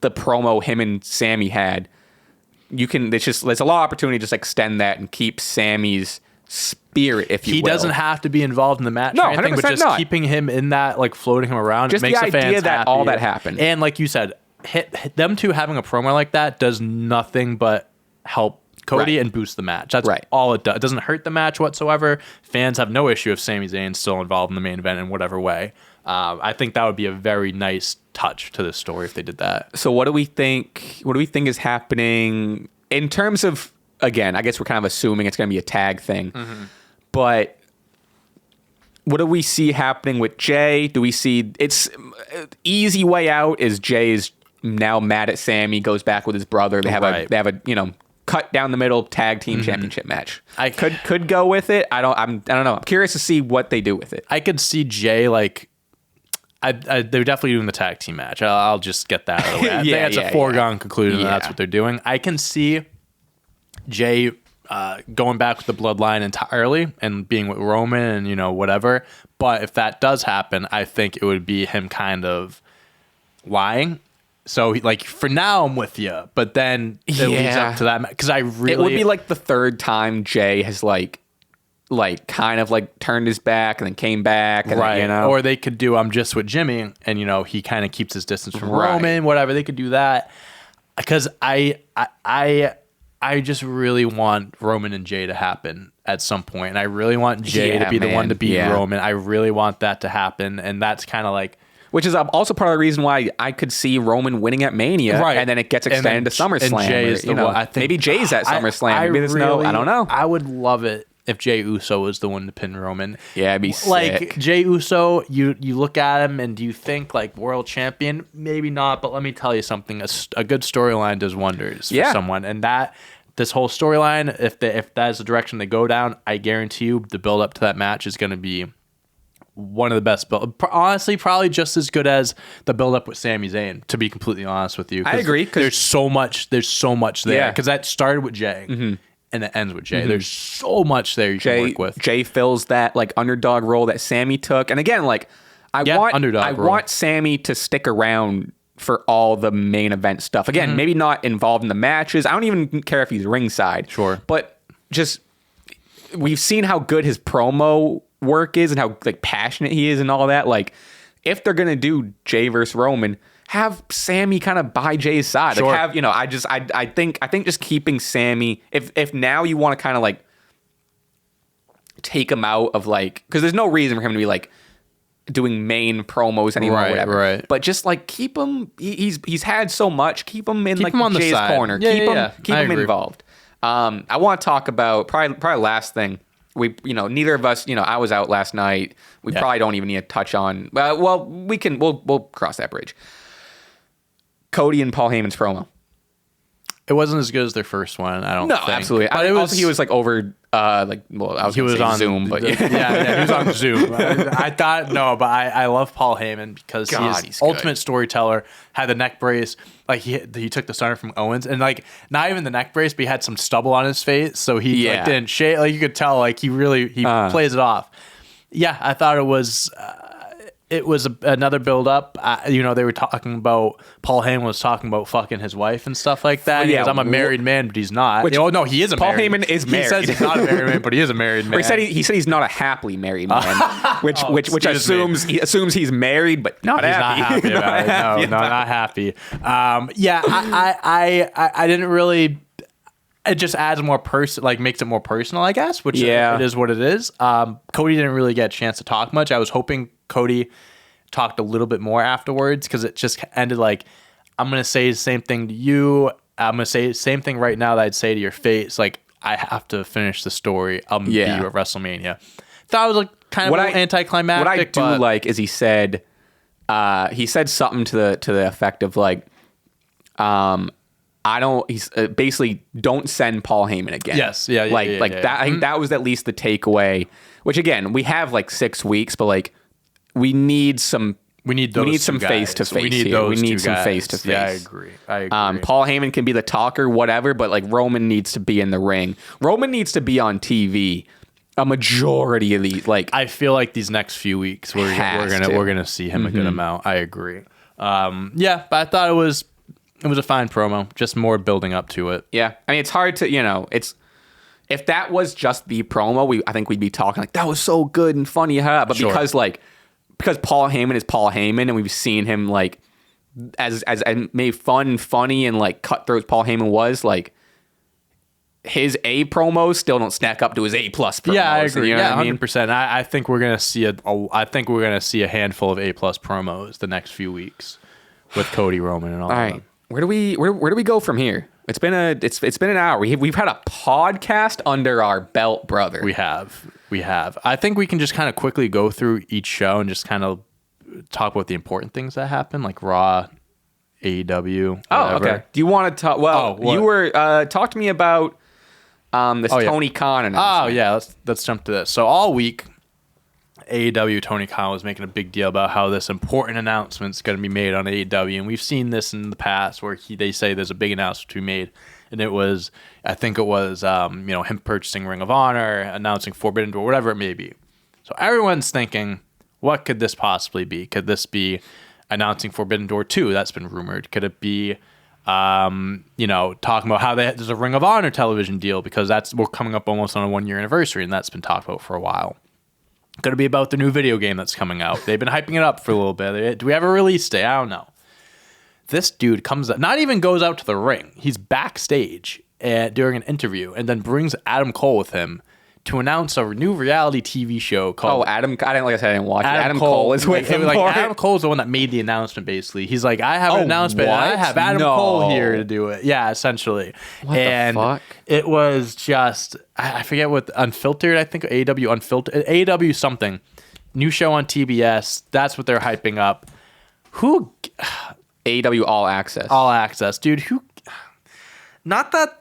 the promo him and Sami had, there's a lot of opportunity to just extend that and keep Sami's spirit, if you will. He doesn't have to be involved in the match No, or anything, but 100% just not. keeping him in that, like floating him around, Just makes the the idea fans that happy. all that happened. And like you said, them two having a promo like that does nothing but help Cody Right. and boost the match. That's Right. all it does. It doesn't hurt the match whatsoever. Fans have no issue if Sami Zayn's still involved in the main event in whatever way. I think that would be a very nice touch to this story if they did that. So what do we think? What do we think is happening in terms of? Again, I guess we're kind of assuming it's going to be a tag thing, but what do we see happening with Jey? Do we see it's easy way out? Is Jey is now mad at Sami, goes back with his brother. They have a cut down the middle tag team championship match. I could go with it. I don't know. I'm curious to see what they do with it. I could see Jey like. They're definitely doing the tag team match. I'll just get that out of the way. I think it's a foregone conclusion that that's what they're doing. I can see Jey going back with the bloodline entirely and being with Roman and whatever. But if that does happen, I think it would be him kind of lying. So like for now I'm with you, but then it leads up to that because it would be like the third time Jey has like kind of like turned his back and then came back, and right? Then, or they could do I'm just with Jimmy, and he kind of keeps his distance from Roman, whatever. They could do that because I just really want Roman and Jey to happen at some point, and I really want Jey to be the one to beat Roman. I really want that to happen, and that's kind of like. Which is also part of the reason why I could see Roman winning at Mania, and then it gets extended to SummerSlam. And Jey is I think maybe Jey's at SummerSlam. I don't know. I would love it if Jey Uso was the one to pin Roman. Yeah, it'd be like sick. Jey Uso. You look at him and do you think like world champion? Maybe not, but let me tell you something. A good storyline does wonders for someone, and this whole storyline, if that is the direction they go down, I guarantee you the build up to that match is going to be one of the best build. Honestly, probably just as good as the build up with Sami Zayn. To be completely honest with you, I agree. There's so much there because that started with Jey. And it ends with Jey. There's so much there you can work with. Jey fills that like underdog role that Sami took, and again, like I want Sami to stick around for all the main event stuff. Again, maybe not involved in the matches. I don't even care if he's ringside. Sure, but just we've seen how good his promo work is and how like passionate he is and all that. Like, if they're gonna do Jey versus Roman, have Sami kind of by Jey's side. Sure. Like I think just keeping Sami. If now you want to kind of like take him out of like, because there's no reason for him to be like doing main promos anymore, whatever. Right. But just like keep him. He's had so much. Keep him in him on Jey's the side. corner. Yeah, Keep him involved. I want to talk about probably last thing. We neither of us I was out last night. We probably don't even need to touch on. Well, we'll cross that bridge. Cody and Paul Heyman's promo. It wasn't as good as their first one, I don't think. No, absolutely. But it was, also, he was like over he was on Zoom, but he was on Zoom. I thought but I love Paul Heyman because he's ultimate storyteller. Had the neck brace, like he took the stunner from Owens, and like not even the neck brace, but he had some stubble on his face, so he like, didn't shave. Like you could tell, like he plays it off. Yeah, I thought it was. It was another build up. They were talking about Paul Heyman was talking about fucking his wife and stuff like that. He goes, I'm a married man, but he's not. No, he is a Paul married. Heyman is married. He says he's not a married man, but he is a married man. He said he's not a happily married man, which assumes he's married but not happy. Not happy about it. No, not happy. I didn't really. It just adds more makes it more personal, I guess. Which it is what it is. Cody didn't really get a chance to talk much. I was hoping Cody talked a little bit more afterwards because it just ended like, I'm gonna say the same thing to you. I'm gonna say the same thing right now that I'd say to your face. Like, I have to finish the story. I'll be at WrestleMania. Thought it was like kind of anticlimactic. What I do like is he said something to the effect of like, he's basically don't send Paul Heyman again. Yes. Yeah. That. I think that was at least the takeaway. which again, we have like 6 weeks, but like we need some face to face here. We need some face to face. Yeah, I agree. Paul Heyman can be the talker, whatever, but like Roman needs to be in the ring. Roman needs to be on TV. A majority of these, like I feel like these next few weeks we're gonna see him a good amount. I agree. Yeah, but I thought it was a fine promo. Just more building up to it. Yeah, I mean it's hard to it's. If that was just the promo, I think we'd be talking like that was so good and funny, huh? But because Paul Heyman is Paul Heyman, and we've seen him like as made fun, funny, and like cutthroat Paul Heyman was, like his A promos still don't stack up to his A+ promos. Yeah, I agree. You know yeah, what I mean? 100%. I think we're gonna see a handful of A+ promos the next few weeks with Cody, Roman, and all. All right, where do we go from here? It's been an hour. We've had a podcast under our belt, brother. We have. I think we can just kind of quickly go through each show and just kind of talk about the important things that happened, like Raw, AEW. Oh, okay. Do you want to talk? Well, you were talk to me about this Tony Khan announcement. Oh yeah, let's jump to this. So all week, AEW Tony Khan was making a big deal about how this important announcement is going to be made on AEW, and we've seen this in the past where they say there's a big announcement to be made, and it was him purchasing Ring of Honor, announcing Forbidden Door, whatever it may be. So everyone's thinking, what could this possibly be? Could this be announcing Forbidden Door 2? That's been rumored. Could it be talking about how there's a Ring of Honor television deal because we're coming up almost on a 1-year anniversary, and that's been talked about for a while. Could it be about the new video game that's coming out? They've been hyping it up for a little bit. Do we have a release day? I don't know. This dude comes up, not even goes out to the ring. He's backstage during an interview and then brings Adam Cole with him to announce a new reality TV show called... Oh, Adam... I didn't watch it. Adam Cole is with him. Adam Cole's the one that made the announcement, basically. He's like, I have an announcement. And I have Adam Cole here to do it. Yeah, essentially. What the fuck? It was just... I forget what... Unfiltered, I think. AEW Unfiltered. AEW something. New show on TBS. That's what they're hyping up. Who... AEW All Access. All Access. Dude, who... Not that...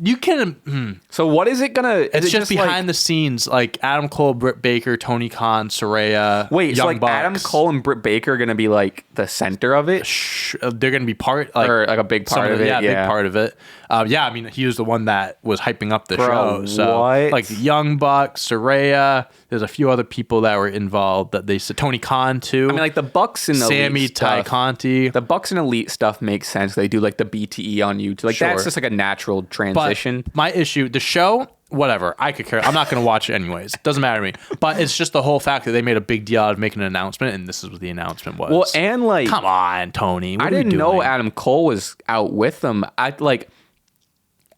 You can. So what is it gonna? It's just behind the scenes, like Adam Cole, Britt Baker, Tony Khan, Soraya. Wait, so like Bucks. Adam Cole and Britt Baker are gonna be like the center of it? They're gonna be part, or like a big part of it. Yeah, big part of it. I mean, he was the one that was hyping up the show. So what? Like the Young Bucks, Soraya. There's a few other people that were involved that they said. Tony Khan too. I mean, like the Bucks and Sammy, Ty Conti. The Bucks and Elite stuff makes sense. They do like the BTE on YouTube. Like that's just like a natural transition. But my issue, the show, whatever, I could care. I'm not going to watch it anyways. It doesn't matter to me. But it's just the whole fact that they made a big deal out of making an announcement, and this is what the announcement was. Well, and like, come on, Tony. I didn't know Adam Cole was out with them.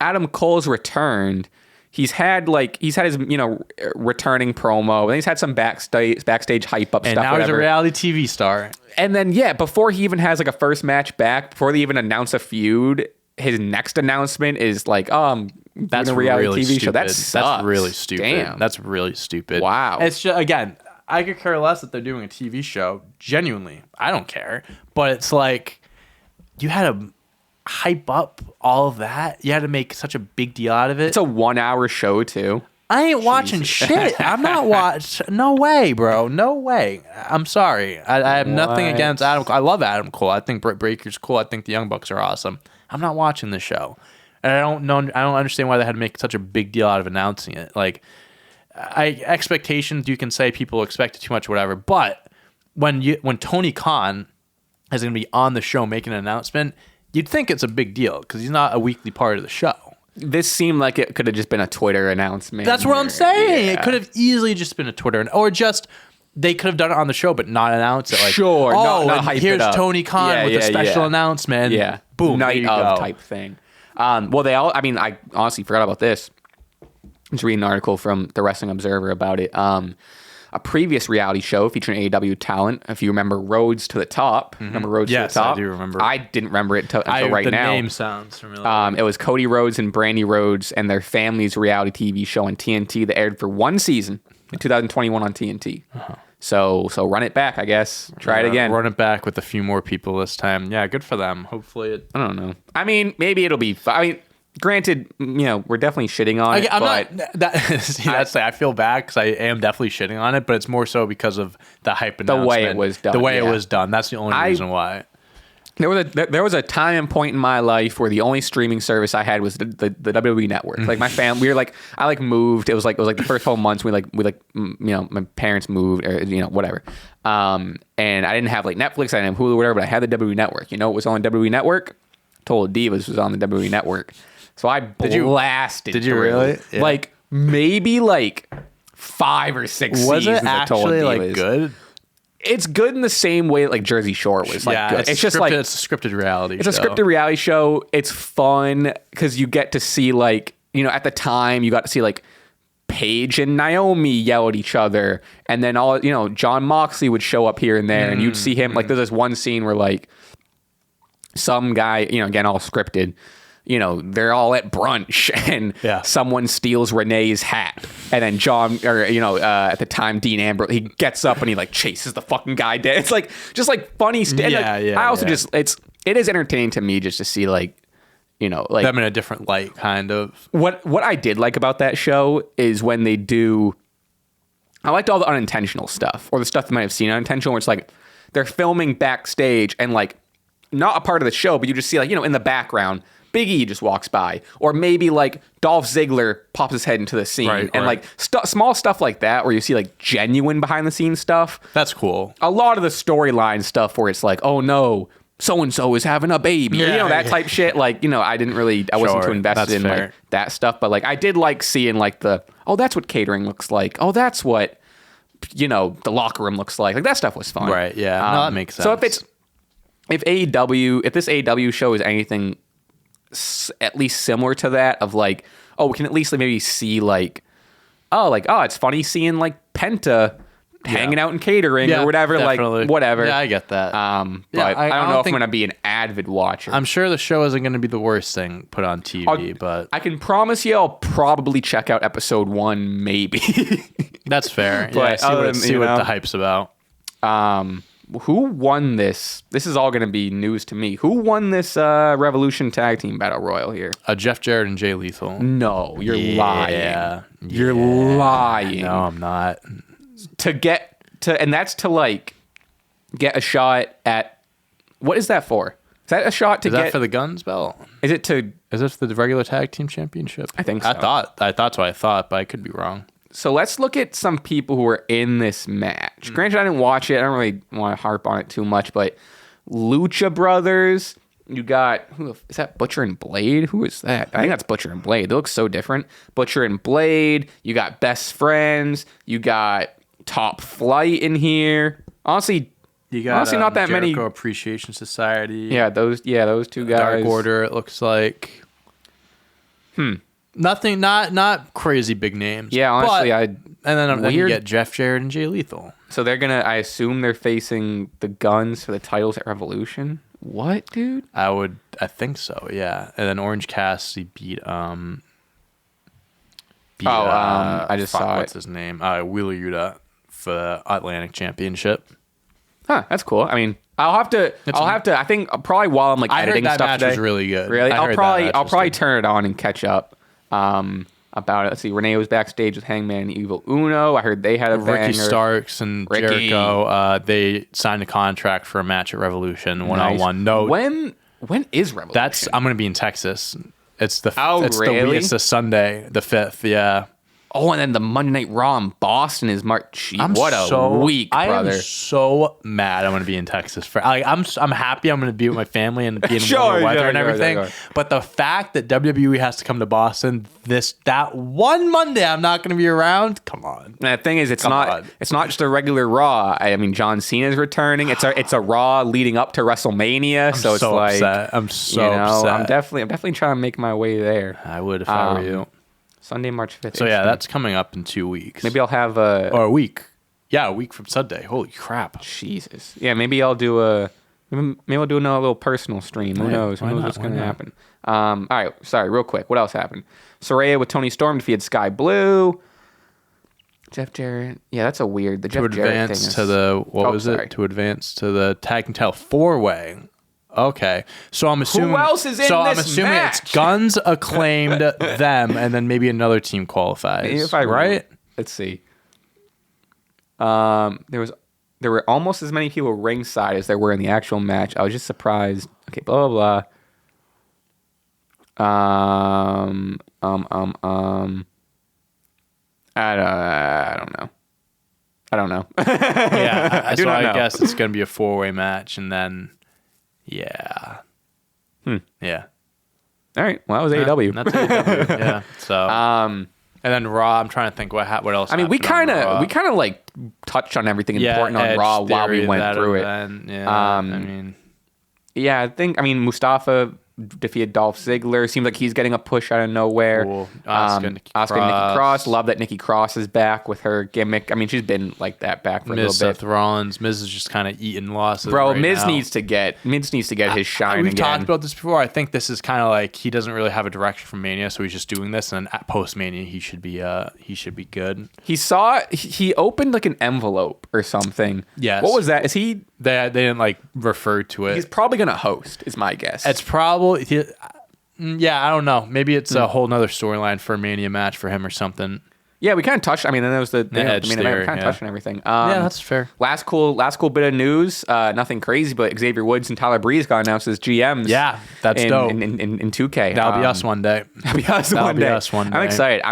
Adam Cole's returned. He's had his returning promo, and he's had some backstage hype up and stuff. And now he's a reality TV star. And then before he even has like a first match back, before they even announce a feud, his next announcement is like, that's a reality really TV stupid. show. That sucks. That's really stupid. Damn. That's really stupid. Wow. It's just, again, I could care less that they're doing a TV show. Genuinely, I don't care. But it's like, you had to hype up all of that. You had to make such a big deal out of it. It's a 1-hour show too. I ain't watching shit. I'm not watching. No way, bro. No way. I'm sorry. I have nothing against Adam Cole. I love Adam Cole. I think Britt Baker's cool. I think the Young Bucks are awesome. I'm not watching this show. And I don't understand why they had to make such a big deal out of announcing it. Like, expectations, you can say people expected too much, whatever. But when Tony Khan is going to be on the show making an announcement, you'd think it's a big deal because he's not a weekly part of the show. This seemed like it could have just been a Twitter announcement. That's what I'm saying. Yeah. It could have easily just been a Twitter, or just they could have done it on the show but not announced it. Like, sure, not hype here's it up. Tony Khan with a special announcement. Yeah, boom, night of type thing. I honestly forgot about this. I was reading an article from the Wrestling Observer about it. A previous reality show featuring AEW talent. If you remember Rhodes to the Top. Mm-hmm. Remember Rhodes to the Top? Yes, I do remember. I didn't remember it until right now. The name sounds familiar. It was Cody Rhodes and Brandy Rhodes and their family's reality TV show on TNT that aired for one season in 2021 on TNT. Uh-huh. So run it back, I guess. Try it again. Run it back with a few more people this time. Yeah, good for them. Hopefully it... I don't know. I mean, maybe it'll be... Granted, we're definitely shitting on it. I'm but not. That's I feel bad because I am definitely shitting on it, but it's more so because of the hype announcement. The way it was done. The way it was done. That's the only reason why. There was a time and point in my life where the only streaming service I had was the WWE Network. Like my family, I moved. It was like the first couple months my parents moved or whatever. And I didn't have like Netflix, I didn't have Hulu, whatever, but I had the WWE Network. What was on the WWE Network? Total Divas was on the WWE Network. So I blasted. Did you really? Yeah. Like maybe like 5 or 6 seasons. Was it of Total actually Divas. like good? It's good in the same way like Jersey Shore was like good. It's just like it's a scripted reality show. It's a scripted reality show. It's fun because you get to see like, at the time you got to see like Paige and Naomi yell at each other. And then John Moxley would show up here and there and you'd see him. Like there's this one scene where like some guy, again, all scripted, they're all at brunch and someone steals Renee's hat. And then John, or, at the time, Dean Ambrose, he gets up and he like chases the fucking guy dead. It's like, just like funny stuff. I also it is entertaining to me just to see like, like them in a different light, kind of. What I did like about that show is when they do, I liked all the unintentional stuff or the stuff you might have seen unintentional where it's like they're filming backstage and like not a part of the show, but you just see like, in the background, Big E just walks by, or maybe like Dolph Ziggler pops his head into the scene, and like small stuff like that, where you see like genuine behind the scenes stuff. That's cool. A lot of the storyline stuff where it's like, oh no, so and so is having a baby, that type shit. Like, I wasn't too invested in like that stuff, but like I did like seeing like that's what catering looks like. Oh, that's what the locker room looks like. Like that stuff was fun, right? Yeah, no, that makes sense. So if this AEW show is anything at least similar to that of like, we can at least maybe see like, it's funny seeing like Penta hanging out in catering or whatever, definitely. Like whatever. Yeah, I get that. But I don't know if I'm going to be an avid watcher. I'm sure the show isn't going to be the worst thing put on TV, but I can promise you I'll probably check out episode 1, maybe. That's fair. But see what the hype's about. Who won this? This is all going to be news to me. Who won this Revolution Tag Team Battle Royal here? Jeff Jarrett and Jay Lethal. No, you're lying. You're lying. No, I'm not. And that's to like get a shot at. What is that for? Is that a shot to get? Is that for the Guns belt? Is it to? Is this the regular tag team championship? I think so. I thought so. I thought, but I could be wrong. So let's look at some people who were in this match. Granted, I didn't watch it. I don't really want to harp on it too much, but Lucha Brothers, you got, is that Butcher and Blade? Who is that? I think that's Butcher and Blade. They look so different. Butcher and Blade, you got Best Friends, you got Top Flight in here. Honestly, not that many. Jericho Appreciation Society. Yeah, those two guys. Dark Order, it looks like. Nothing, not crazy big names. Yeah, honestly, and then you get Jeff Jarrett and Jay Lethal. So I assume they're facing the Guns for the titles at Revolution. What, dude? I think so. Yeah, and then Orange Cassidy beat I just saw what's his name? Wheeler Yuta for the Atlantic Championship. Huh, that's cool. I mean, I'll have to. I think probably while I'm like editing stuff today. Match was really good. Really, I'll probably turn it on and catch up. About it. Let's see. Renee was backstage with Hangman and Evil Uno. I heard they had a Ricky Starks and Jericho. They signed a contract for a match at Revolution 1-on-1. No, when is Revolution? I'm going to be in Texas. It's really? It's the Sunday, the 5th. Yeah. Oh, and then the Monday Night Raw in Boston is March. What a week, brother! I am so mad. I'm going to be in Texas for. I'm happy. I'm going to be with my family and be in warmer weather and everything. Sure. But the fact that WWE has to come to Boston that one Monday, I'm not going to be around. Come on. And the thing is, it's not just a regular Raw. I mean, John Cena's returning. It's a Raw leading up to WrestleMania. So it's like upset. I'm so upset. I'm definitely trying to make my way there. I would if I were you. Sunday, March 5th. So yeah, that's coming up in 2 weeks. Maybe I'll have or a week. Yeah, a week from Sunday. Holy crap. Jesus. Yeah, maybe I'll do another little personal stream. Who knows? Who knows what's going to happen? All right. Sorry, real quick. What else happened? Saraya with Tony Storm defeated Sky Blue. Jeff Jarrett. Yeah, that's a weird. The Jeff Jarrett thing is... To advance to the tag team title 4-way. Okay, so I'm assuming who else is in so this I'm assuming match? it's Guns Acclaimed, them, and then maybe another team qualifies. If I right? Let's see. There were almost as many people ringside as there were in the actual match. I was just surprised. Okay, blah blah blah. I don't know. Yeah, I do so not know. I guess it's gonna be a 4-way match, and then yeah. Yeah. All right. Well, that was AEW. That's AEW. Yeah. So. And then Raw. I'm trying to think what else. I mean, we kind happened on Raw. of like touched on everything important on Edge Raw while we theory, went that through event. it. Yeah. Yeah, I mean, Mustafa defeated Dolph Ziggler. Seems like he's getting a push out of nowhere. Cool. Asuka, Nikki Cross. Love that Nikki Cross is back with her gimmick. I mean, she's been like that back for a little bit. Seth Rollins. Miz is just kind of eating losses. Bro, right Miz now. needs to get his shine We've again. talked about this before. I think this is kind of like he doesn't really have a direction from Mania, so he's just doing this. And then at post Mania, he should be good. He opened like an envelope or something. Yes. What was that? Is he? They didn't like refer to it. He's probably gonna host. Is my guess. It's probably yeah. I don't know. Maybe it's a whole nother storyline for a Mania match for him or something. Yeah, we kind of touched. I mean, then there was the Edge main event. theory, We kind of touched on everything. Yeah, that's fair. Last cool bit of news. Nothing crazy, but Xavier Woods and Tyler Breeze got announced as GMs. Yeah, that's dope. In 2K. That'll be us one day. That'll be us one day. I'm excited.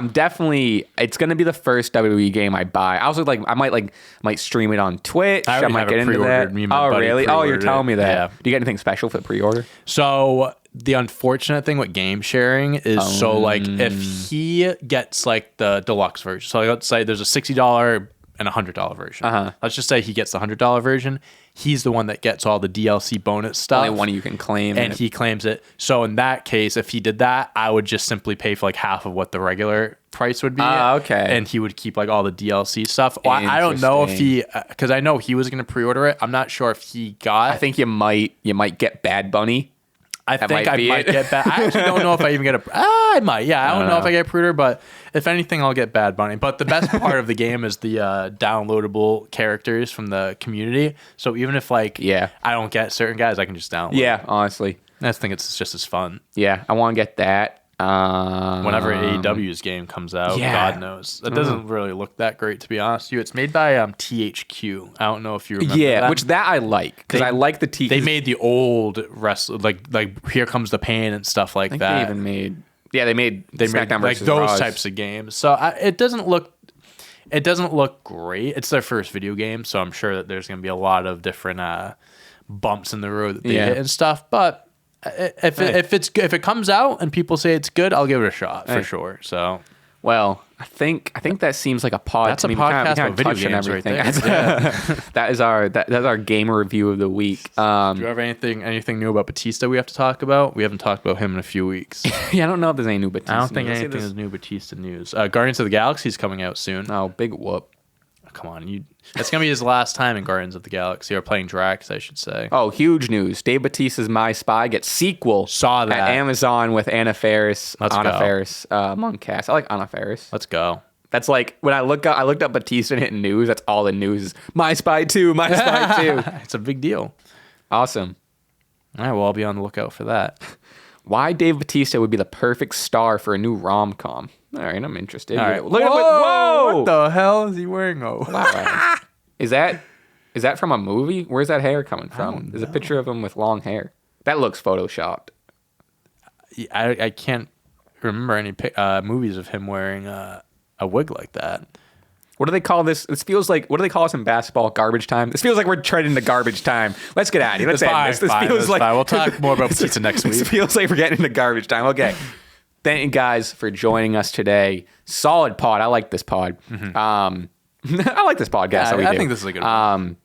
It's going to be the first WWE game I buy. I also I might stream it on Twitch. I might get into that. Oh, really? Oh, you're telling me that. Yeah. Do you get anything special for the pre-order? So the unfortunate thing with game sharing is if he gets like the deluxe version, so let's say there's a $60 and $100 version. Let's just say he gets the $100 version. He's the one that gets all the DLC bonus stuff. Only one you can claim. And he claims it. So in that case, if he did that, I would just simply pay for like half of what the regular price would be. Okay. And he would keep like all the DLC stuff. Well, I don't know if he, because I know he was going to pre-order it. I'm not sure if he got. I think you might get Bad Bunny. I think I might get Bad. I actually don't know if I even get I might. Yeah, I don't know if I get pre-order, but if anything, I'll get Bad Bunny. But the best part of the game is the downloadable characters from the community. So even if I don't get certain guys, I can just download. Yeah, honestly, I just think it's just as fun. Yeah, I want to get that. Whenever AEW's game comes out, God knows. It doesn't really look that great, to be honest with you. It's made by THQ. I don't know if you remember that. Which I like, because I like the They made the old wrestler, like Here Comes the Pain and stuff like that. They even made... Yeah, they made SmackDown like versus those Raws. types of games. So it doesn't look great. It's their first video game, so I'm sure that there's going to be a lot of different bumps in the road that they hit and stuff. But if it comes out and people say it's good, I'll give it a shot for sure. So, well, I think that seems like a pod. That's a podcast about video games right there. That's our gamer review of the week. Do you have anything new about Batista we have to talk about? We haven't talked about him in a few weeks. Yeah, I don't know if there's any new Batista. I don't think anything is new Batista news. Guardians of the Galaxy is coming out soon. Oh, big whoop. Come on, it's gonna be his last time in Guardians of the Galaxy, or playing Drax, I should say. Oh, huge news! Dave Bautista's My Spy gets sequel. Saw that at Amazon with Anna Faris. Let's Anna go. Faris among cast. I like Anna Faris. Let's go. That's like when I looked up Batista and hit news. That's all the news is My Spy 2, My Spy 2. It's a big deal. Awesome. All right, well, I'll be on the lookout for that. Why Dave Bautista would be the perfect star for a new rom-com. All right, I'm interested. All right. Look at whoa! What the hell is he wearing? Wow. Is that from a movie? Where's that hair coming from? There's a picture of him with long hair. That looks photoshopped. I can't remember any movies of him wearing a wig like that. What do they call this? This feels like, what do they call us in basketball? Garbage time? This feels like we're treading into garbage time. Let's get out of here. Let's end this. This feels like... We'll talk more about Batista next week. This feels like we're getting into garbage time. Okay. Thank you guys for joining us today. Solid pod. I like this pod. Mm-hmm. I like this podcast. Yeah, I think this is a good one.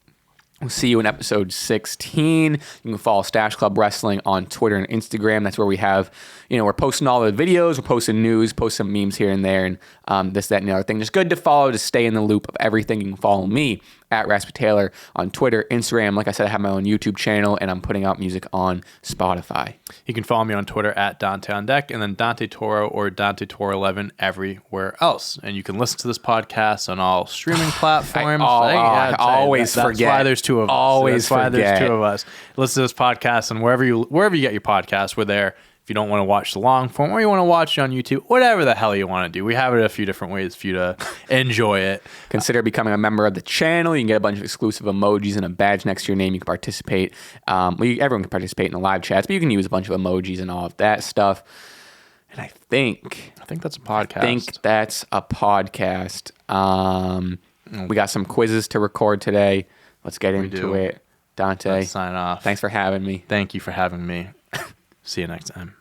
We'll see you in episode 16. You can follow Stache Club Wrestling on Twitter and Instagram. That's where we have, we're posting all the videos, we're posting news, post some memes here and there, and this, that, and the other thing. Just good to follow to stay in the loop of everything. You can follow me at Raspy Taylor on Twitter, Instagram. Like I said, I have my own YouTube channel, and I'm putting out music on Spotify. You can follow me on Twitter at Dante on Deck, and then Dante Toro or Dante Toro 11 everywhere else. And you can listen to this podcast on all streaming platforms. I always forget. That's why there's two of us. Always That's why forget. there's two of us. Listen to this podcast, and wherever you get your podcast, we're there. If you don't want to watch the long form or you want to watch it on YouTube, whatever the hell you want to do, we have it a few different ways for you to enjoy it. Consider becoming a member of the channel. You can get a bunch of exclusive emojis and a badge next to your name. You can participate. Everyone can participate in the live chats, but you can use a bunch of emojis and all of that stuff. And I think that's a podcast. We got some quizzes to record today. Let's get into it. Dante, let's sign off. Thanks for having me. Thank you for having me. See you next time.